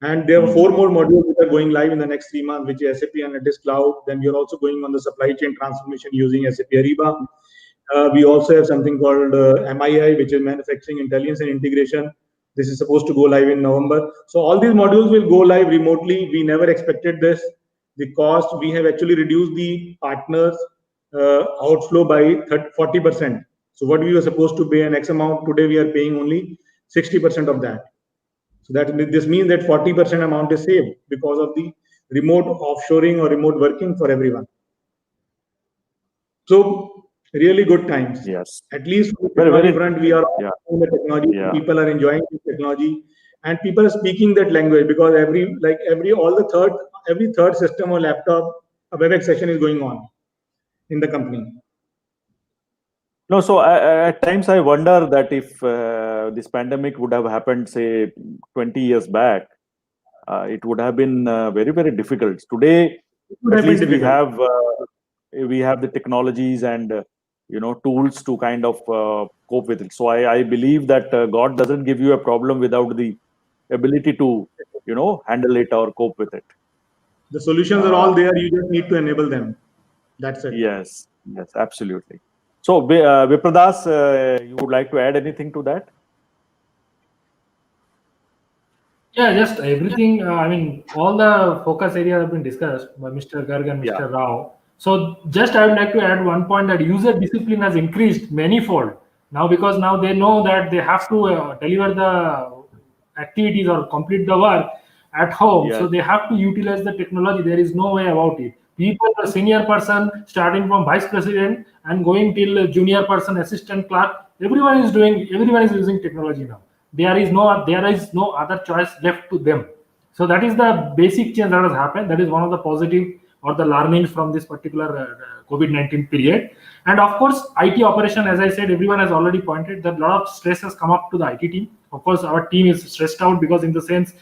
And there are 4 more modules that are going live in the next 3 months, which is SAP Analytics Cloud. Then we are also going on the supply chain transformation using SAP Ariba. We also have something called MII, which is Manufacturing Intelligence and Integration. This is supposed to go live in November. So all these modules will go live remotely. We never expected this. The cost, we have actually reduced the partners outflow by 40%. So what we were supposed to pay an X amount, today we are paying only 60% of that. So this means that 40% amount is saved because of the remote offshoring or remote working for everyone. So really good times. Yes. At least on the technology front, we are on the technology. Yeah. People are enjoying the technology, and people are speaking that language because every third system or laptop, a WebEx session is going on in the company. No, so at times I wonder that if this pandemic would have happened, say, 20 years back, it would have been very, very difficult. Today, at least we have the technologies and tools to kind of cope with it. So I believe that God doesn't give you a problem without the ability to handle it or cope with it. The solutions are all there. You just need to enable them. That's it. Yes, absolutely. So, Vipradas, you would like to add anything to that? Yeah, just everything. I mean, all the focus areas have been discussed by Mr. Garg and Mr. Rao. So, just I would like to add one point that user discipline has increased manifold now, because now they know that they have to deliver the activities or complete the work at home. So they have to utilize the technology. There is no way about it. People, the senior person, starting from vice president and going till junior person, assistant clerk, everyone is using technology now. There is no other choice left to them. So that is the basic change that has happened. That is one of the positive or the learnings from this particular COVID-19 period. And of course, IT operation, as I said, everyone has already pointed that a lot of stress has come up to the IT team. Of course, our team is stressed out because in the sense,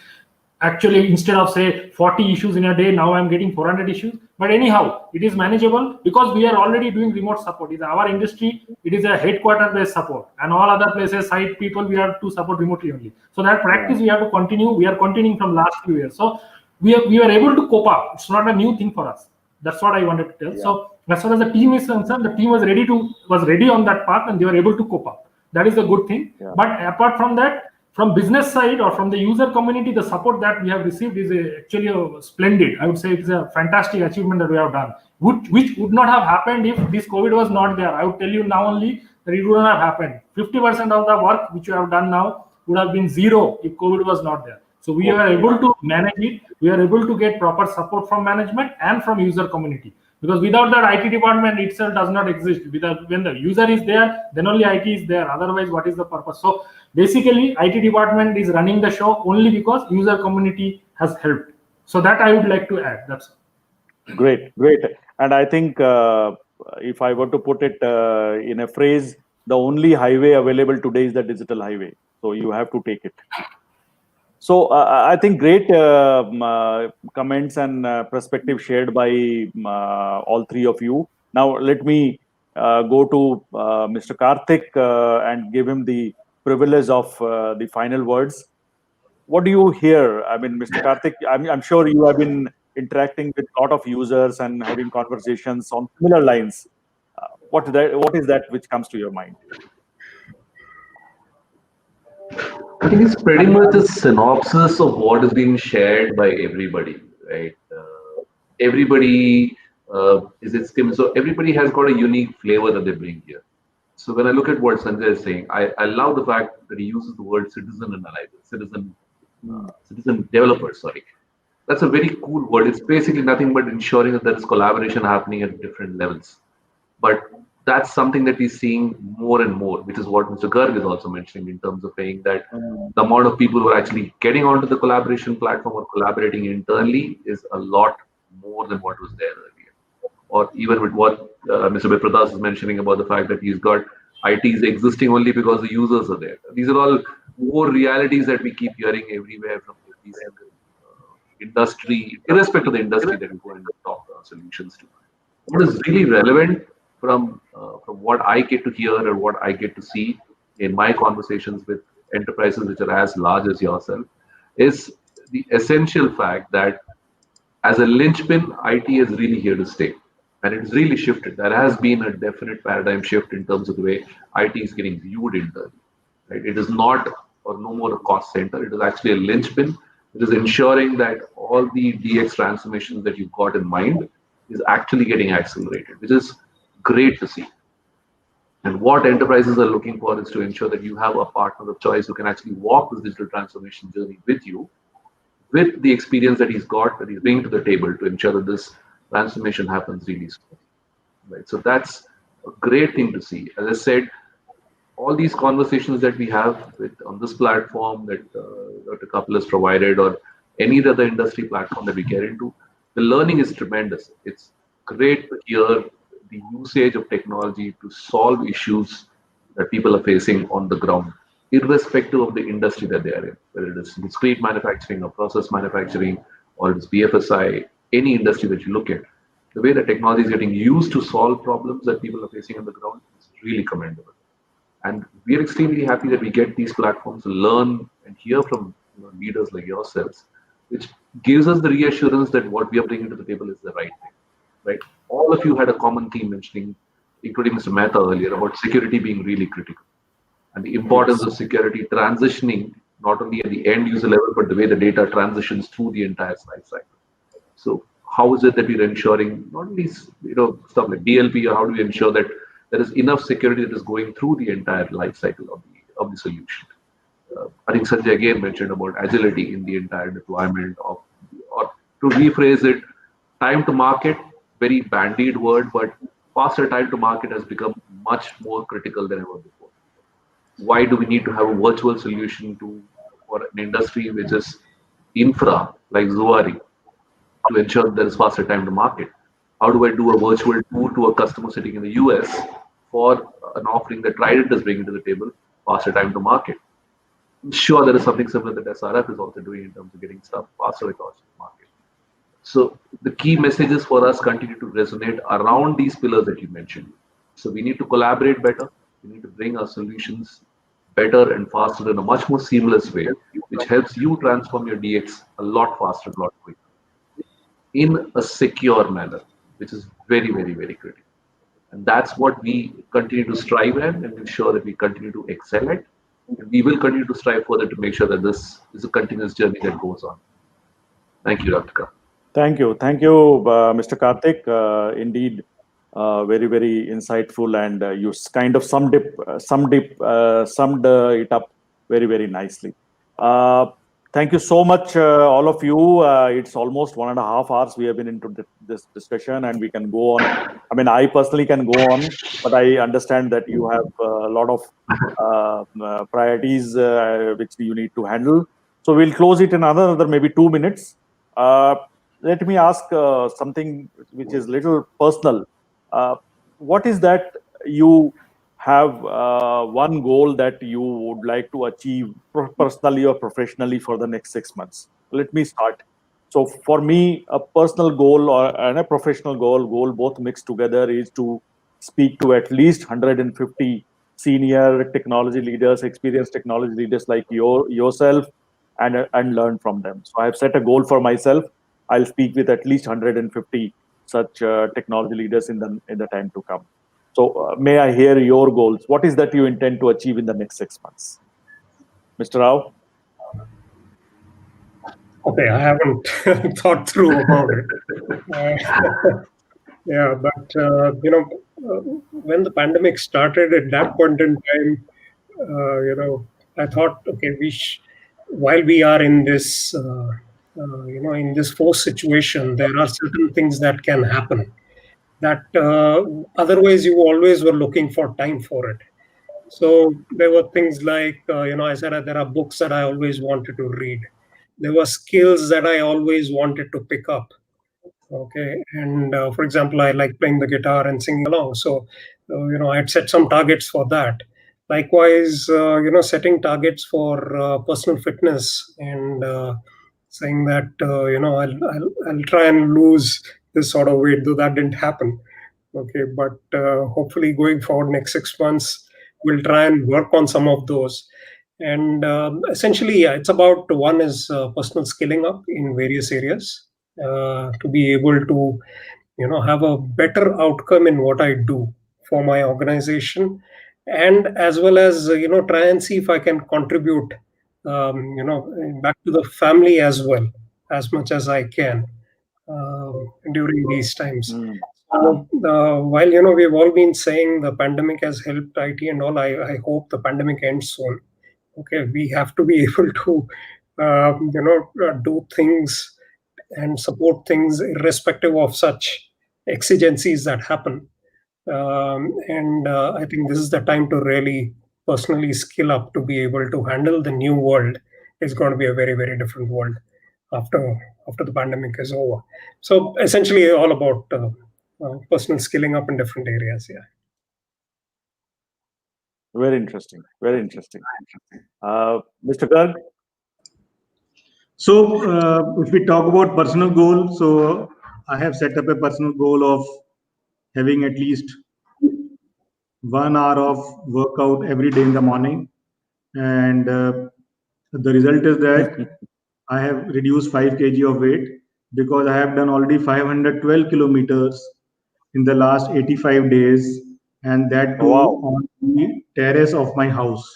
actually instead of say 40 issues in a day, now I'm getting 400 issues. But anyhow, it is manageable because we are already doing remote support. In our industry, it is a headquarter based support, and all other places, site people, we have to support remotely only. So that practice we have to continue. We are continuing from last few years. So we are able to cope up. It's not a new thing for us. That's what I wanted to tell. Yeah. So as far as the team is concerned, the team was ready on that path, and they were able to cope up. That is the good thing. Yeah. But apart from that, from business side or from the user community, the support that we have received is actually splendid. I would say it's a fantastic achievement that we have done, which would not have happened if this COVID was not there. I would tell you now only that it would not have happened. 50% of the work which you have done now would have been zero if COVID was not there. So we are able to manage it. We are able to get proper support from management and from user community. Because without that, IT department itself does not exist. When the user is there, then only IT is there. Otherwise, what is the purpose? So basically, IT department is running the show only because user community has helped. So that I would like to add. That's all. Great. And I think if I were to put it in a phrase, the only highway available today is the digital highway. So you have to take it. So I think great comments and perspective shared by all three of you. Now let me go to Mr. Karthik and give him the privilege of the final words. What do you hear? I mean, Mr. Karthik, I'm sure you have been interacting with a lot of users and having conversations on similar lines. What is that which comes to your mind? I think it's pretty much a synopsis of what is being shared by everybody, right? Everybody is its team, so everybody has got a unique flavor that they bring here. So when I look at what Sanjay is saying, I love the fact that he uses the word citizen analyzer, citizen developer. Sorry, that's a very cool word. It's basically nothing but ensuring that there is collaboration happening at different levels. But that's something that we're seeing more and more, which is what Mr. Garg is also mentioning in terms of saying that the amount of people who are actually getting onto the collaboration platform or collaborating internally is a lot more than what was there earlier. Or even with what Mr. Vipradas is mentioning about the fact that he's got ITs existing only because the users are there. These are all more realities that we keep hearing everywhere from every single industry, irrespective of the industry that we go and talk solutions to. What is really relevant from what I get to hear or what I get to see in my conversations with enterprises which are as large as yourself is the essential fact that as a linchpin, IT is really here to stay. And it's really shifted. There has been a definite paradigm shift in terms of the way IT is getting viewed internally. Right? It is not or no more a cost center. It is actually a linchpin. It is ensuring that all the DX transformations that you've got in mind is actually getting accelerated, which is great to see. And what enterprises are looking for is to ensure that you have a partner of choice who can actually walk this digital transformation journey with you, with the experience that he's got, that he's bringing to the table to ensure that this transformation happens really smoothly. Right? So that's a great thing to see. As I said, all these conversations that we have on this platform that Dr. Kapil has provided or any other industry platform that we get into, the learning is tremendous. It's great to hear the usage of technology to solve issues that people are facing on the ground, irrespective of the industry that they are in, whether it is discrete manufacturing or process manufacturing, or it's BFSI, any industry that you look at, the way the technology is getting used to solve problems that people are facing on the ground is really commendable. And we're extremely happy that we get these platforms to learn and hear from leaders like yourselves, which gives us the reassurance that what we are bringing to the table is the right thing. Right? All of you had a common theme mentioning, including Mr. Mehta earlier, about security being really critical and the importance of security transitioning not only at the end user level, but the way the data transitions through the entire life cycle. So how is it that we're ensuring not only stuff like DLP, or how do we ensure that there is enough security that is going through the entire life cycle of the solution? I think Sanjay again mentioned about agility in the entire deployment of, or to rephrase it, time to market. Very bandied word, but faster time to market has become much more critical than ever before. Why do we need to have a virtual solution for an industry which is infra like Zuari to ensure there is faster time to market? How do I do a virtual tour to a customer sitting in the US for an offering that Trident is bringing to the table, faster time to market? I'm sure there is something similar that SRF is also doing in terms of getting stuff faster across the market. So the key messages for us continue to resonate around these pillars that you mentioned. So we need to collaborate better. We need to bring our solutions better and faster in a much more seamless way, which helps you transform your DX a lot faster, a lot quicker, in a secure manner, which is very, very, very critical. And that's what we continue to strive at and ensure that we continue to excel at. And we will continue to strive further to make sure that this is a continuous journey that goes on. Thank you, Dr. Kar. Thank you, Mr. Karthik. Indeed, very, very insightful, and you kind of summed it up very, very nicely. Thank you so much, all of you. It's almost 1.5 hours we have been into this discussion, and we can go on. I mean, I personally can go on, but I understand that you have a lot of priorities which you need to handle. So we'll close it in another maybe 2 minutes. Let me ask something which is little personal. What is that you have one goal that you would like to achieve personally or professionally for the next 6 months? Let me start. So for me, a personal goal and a professional goal both mixed together is to speak to at least 150 senior technology leaders, experienced technology leaders like yourself, and learn from them. So I have set a goal for myself. I'll speak with at least 150 such technology leaders in the time to come. So may I hear your goals? What is that you intend to achieve in the next 6 months? Mr. Rao? Okay, I haven't thought through about it. Yeah, but when the pandemic started, at that point in time, I thought, okay, while we are in this, in this forced situation, there are certain things that can happen that otherwise you always were looking for time for it. So there were things like, I said there are books that I always wanted to read. There were skills that I always wanted to pick up. Okay, and for example, I like playing the guitar and singing along. So, I had set some targets for that. Likewise, setting targets for personal fitness and saying that I'll try and lose this sort of weight, though that didn't happen. Okay, but hopefully going forward next 6 months, we'll try and work on some of those. And essentially, yeah, it's about one is personal skilling up in various areas to be able to, have a better outcome in what I do for my organization, and as well as try and see if I can contribute, back to the family as well as much as I can during these times. So, while we've all been saying the pandemic has helped IT and all, I hope the pandemic ends soon. Okay, we have to be able to do things and support things irrespective of such exigencies that happen. And I think this is the time to really personally skill up to be able to handle the new world. It's going to be a very, very different world after the pandemic is over. So essentially all about personal skilling up in different areas. Yeah. Very interesting. Very interesting. Mr. Garg? So if we talk about personal goal, so I have set up a personal goal of having at least 1 hour of workout every day in the morning. And the result is that I have reduced 5 kg of weight because I have done already 512 kilometers in the last 85 days, and that too on the terrace of my house.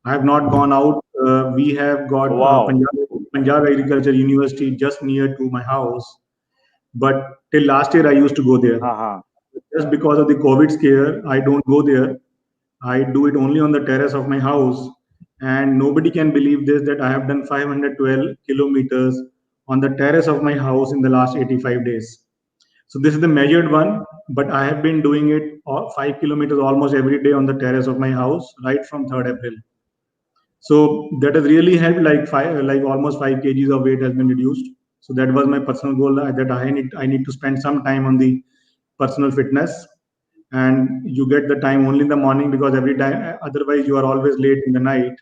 I have not gone out. We have got Punjab Agriculture University just near to my house, but till last year I used to go there. Just because of the COVID scare, I don't go there. I do it only on the terrace of my house, and nobody can believe this, that I have done 512 kilometers on the terrace of my house in the last 85 days. So this is the measured one, but I have been doing it 5 kilometers almost every day on the terrace of my house right from 3rd April. So that has really helped, like almost 5 kgs of weight has been reduced. So that was my personal goal, that I need to spend some time on the personal fitness. And you get the time only in the morning, because every time otherwise you are always late in the night.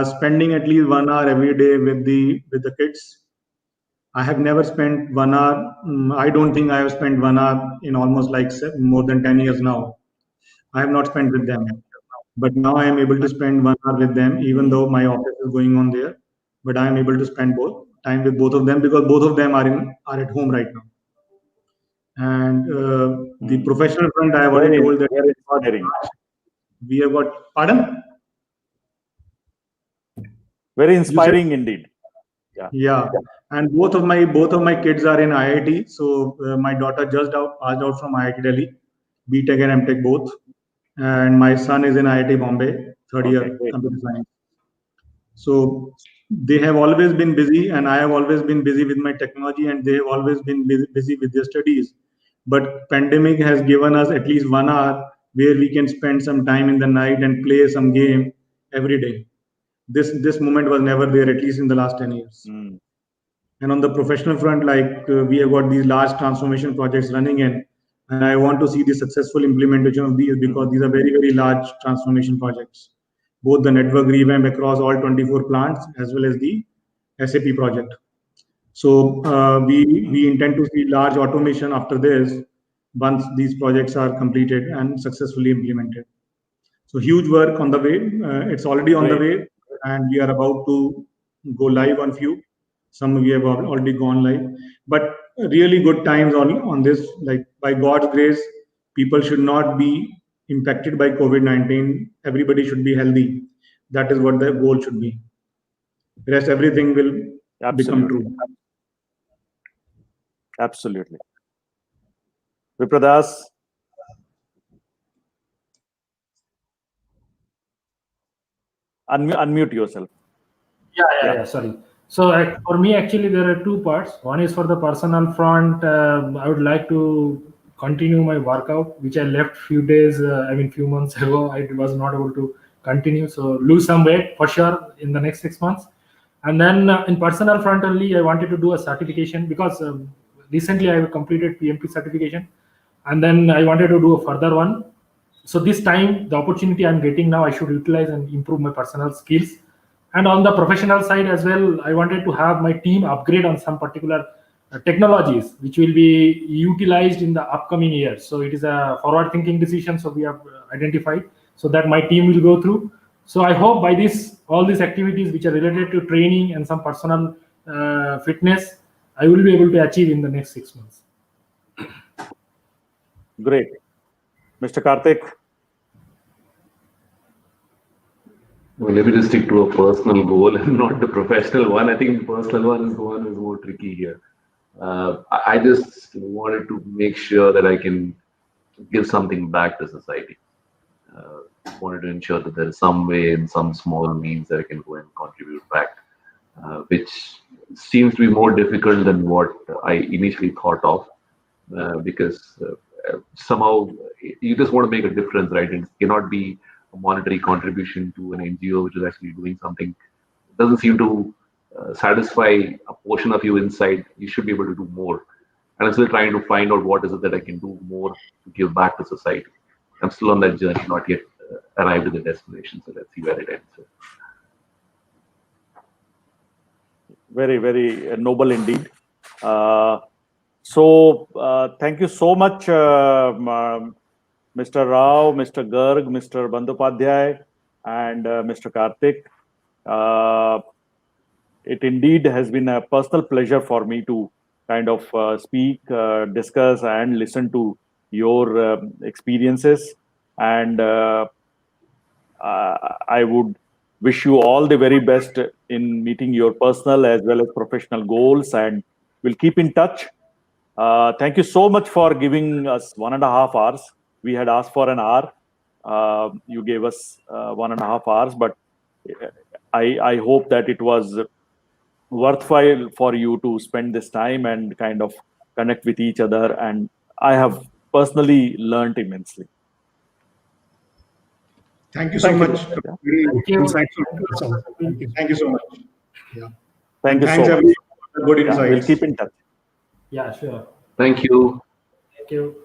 spending at least 1 hour every day with the kids. I have never spent 1 hour. I don't think I have spent 1 hour in almost like more than 10 years now. I have not spent with them, but now I am able to spend 1 hour with them, even though my office is going on there. But I am able to spend both time with both of them because both of them are at home right now. And the professional front, I have already told that Very inspiring. we have got. Pardon? Very inspiring indeed. Yeah, and both of my kids are in IIT. So my daughter just passed out from IIT Delhi, BTech and MTech both, and my son is in IIT Bombay, third year great. computer science. So they have always been busy, and I have always been busy with my technology, and they have always been busy with their studies. But pandemic has given us at least 1 hour where we can spend some time in the night and play some game every day. This moment was never there, at least in the last 10 years. And on the professional front, like we have got these large transformation projects running in, and I want to see the successful implementation of these because these are very, very large transformation projects. Both the network revamp across all 24 plants as well as the SAP project. So we intend to see large automation after this once these projects are completed and successfully implemented. So huge work on the way. It's already on the way, and we are about to go live on few. Some we have already gone live, but really good times on this. Like by God's grace, people should not be impacted by COVID-19. Everybody should be healthy. That is what the goal should be. Rest everything will become true. Absolutely. Vipradas. Unmute yourself. Yeah. Sorry. So for me, actually, there are two parts. One is for the personal front. I would like to continue my workout, which I left few months ago. I was not able to continue. So lose some weight for sure in the next 6 months. And then in personal front only, I wanted to do a certification because recently I have completed PMP certification. And then I wanted to do a further one. So this time, the opportunity I'm getting now, I should utilize and improve my personal skills. And on the professional side as well, I wanted to have my team upgrade on some particular technologies, which will be utilized in the upcoming years. So it is a forward-thinking decision. So we have identified so that my team will go through. So I hope by all these activities which are related to training and some personal fitness, I will be able to achieve in the next 6 months. Great. Mr. Karthik. Well, let me just stick to a personal goal and not the professional one. I think the personal one is the one who's more tricky here. I just wanted to make sure that I can give something back to society. Wanted to ensure that there is some way in some small means that I can go and contribute back, which seems to be more difficult than what I initially thought of, because somehow you just want to make a difference, right? It cannot be a monetary contribution to an NGO which is actually doing something. It doesn't seem to satisfy a portion of you inside. You should be able to do more. And I'm still trying to find out what is it that I can do more to give back to society. I'm still on that journey, not yet arrived at the destination. So let's see where it ends. Very, very noble indeed. Thank you so much, Mr. Rao, Mr. Garg, Mr. Bandyopadhyay, and Mr. Karthik. It indeed has been a personal pleasure for me to kind of speak, discuss, and listen to your experiences. And I would wish you all the very best in meeting your personal as well as professional goals, and we'll keep in touch. Thank you so much for giving us 1.5 hours. We had asked for an hour. You gave us 1.5 hours, but I hope that it was worthwhile for you to spend this time and kind of connect with each other. And I have personally learned immensely. Thank you so much. Very insightful. Thank you so much. Yeah. Thank you Thanks so much. everyone for good insights. We'll keep in touch. Yeah, sure. Thank you. Thank you.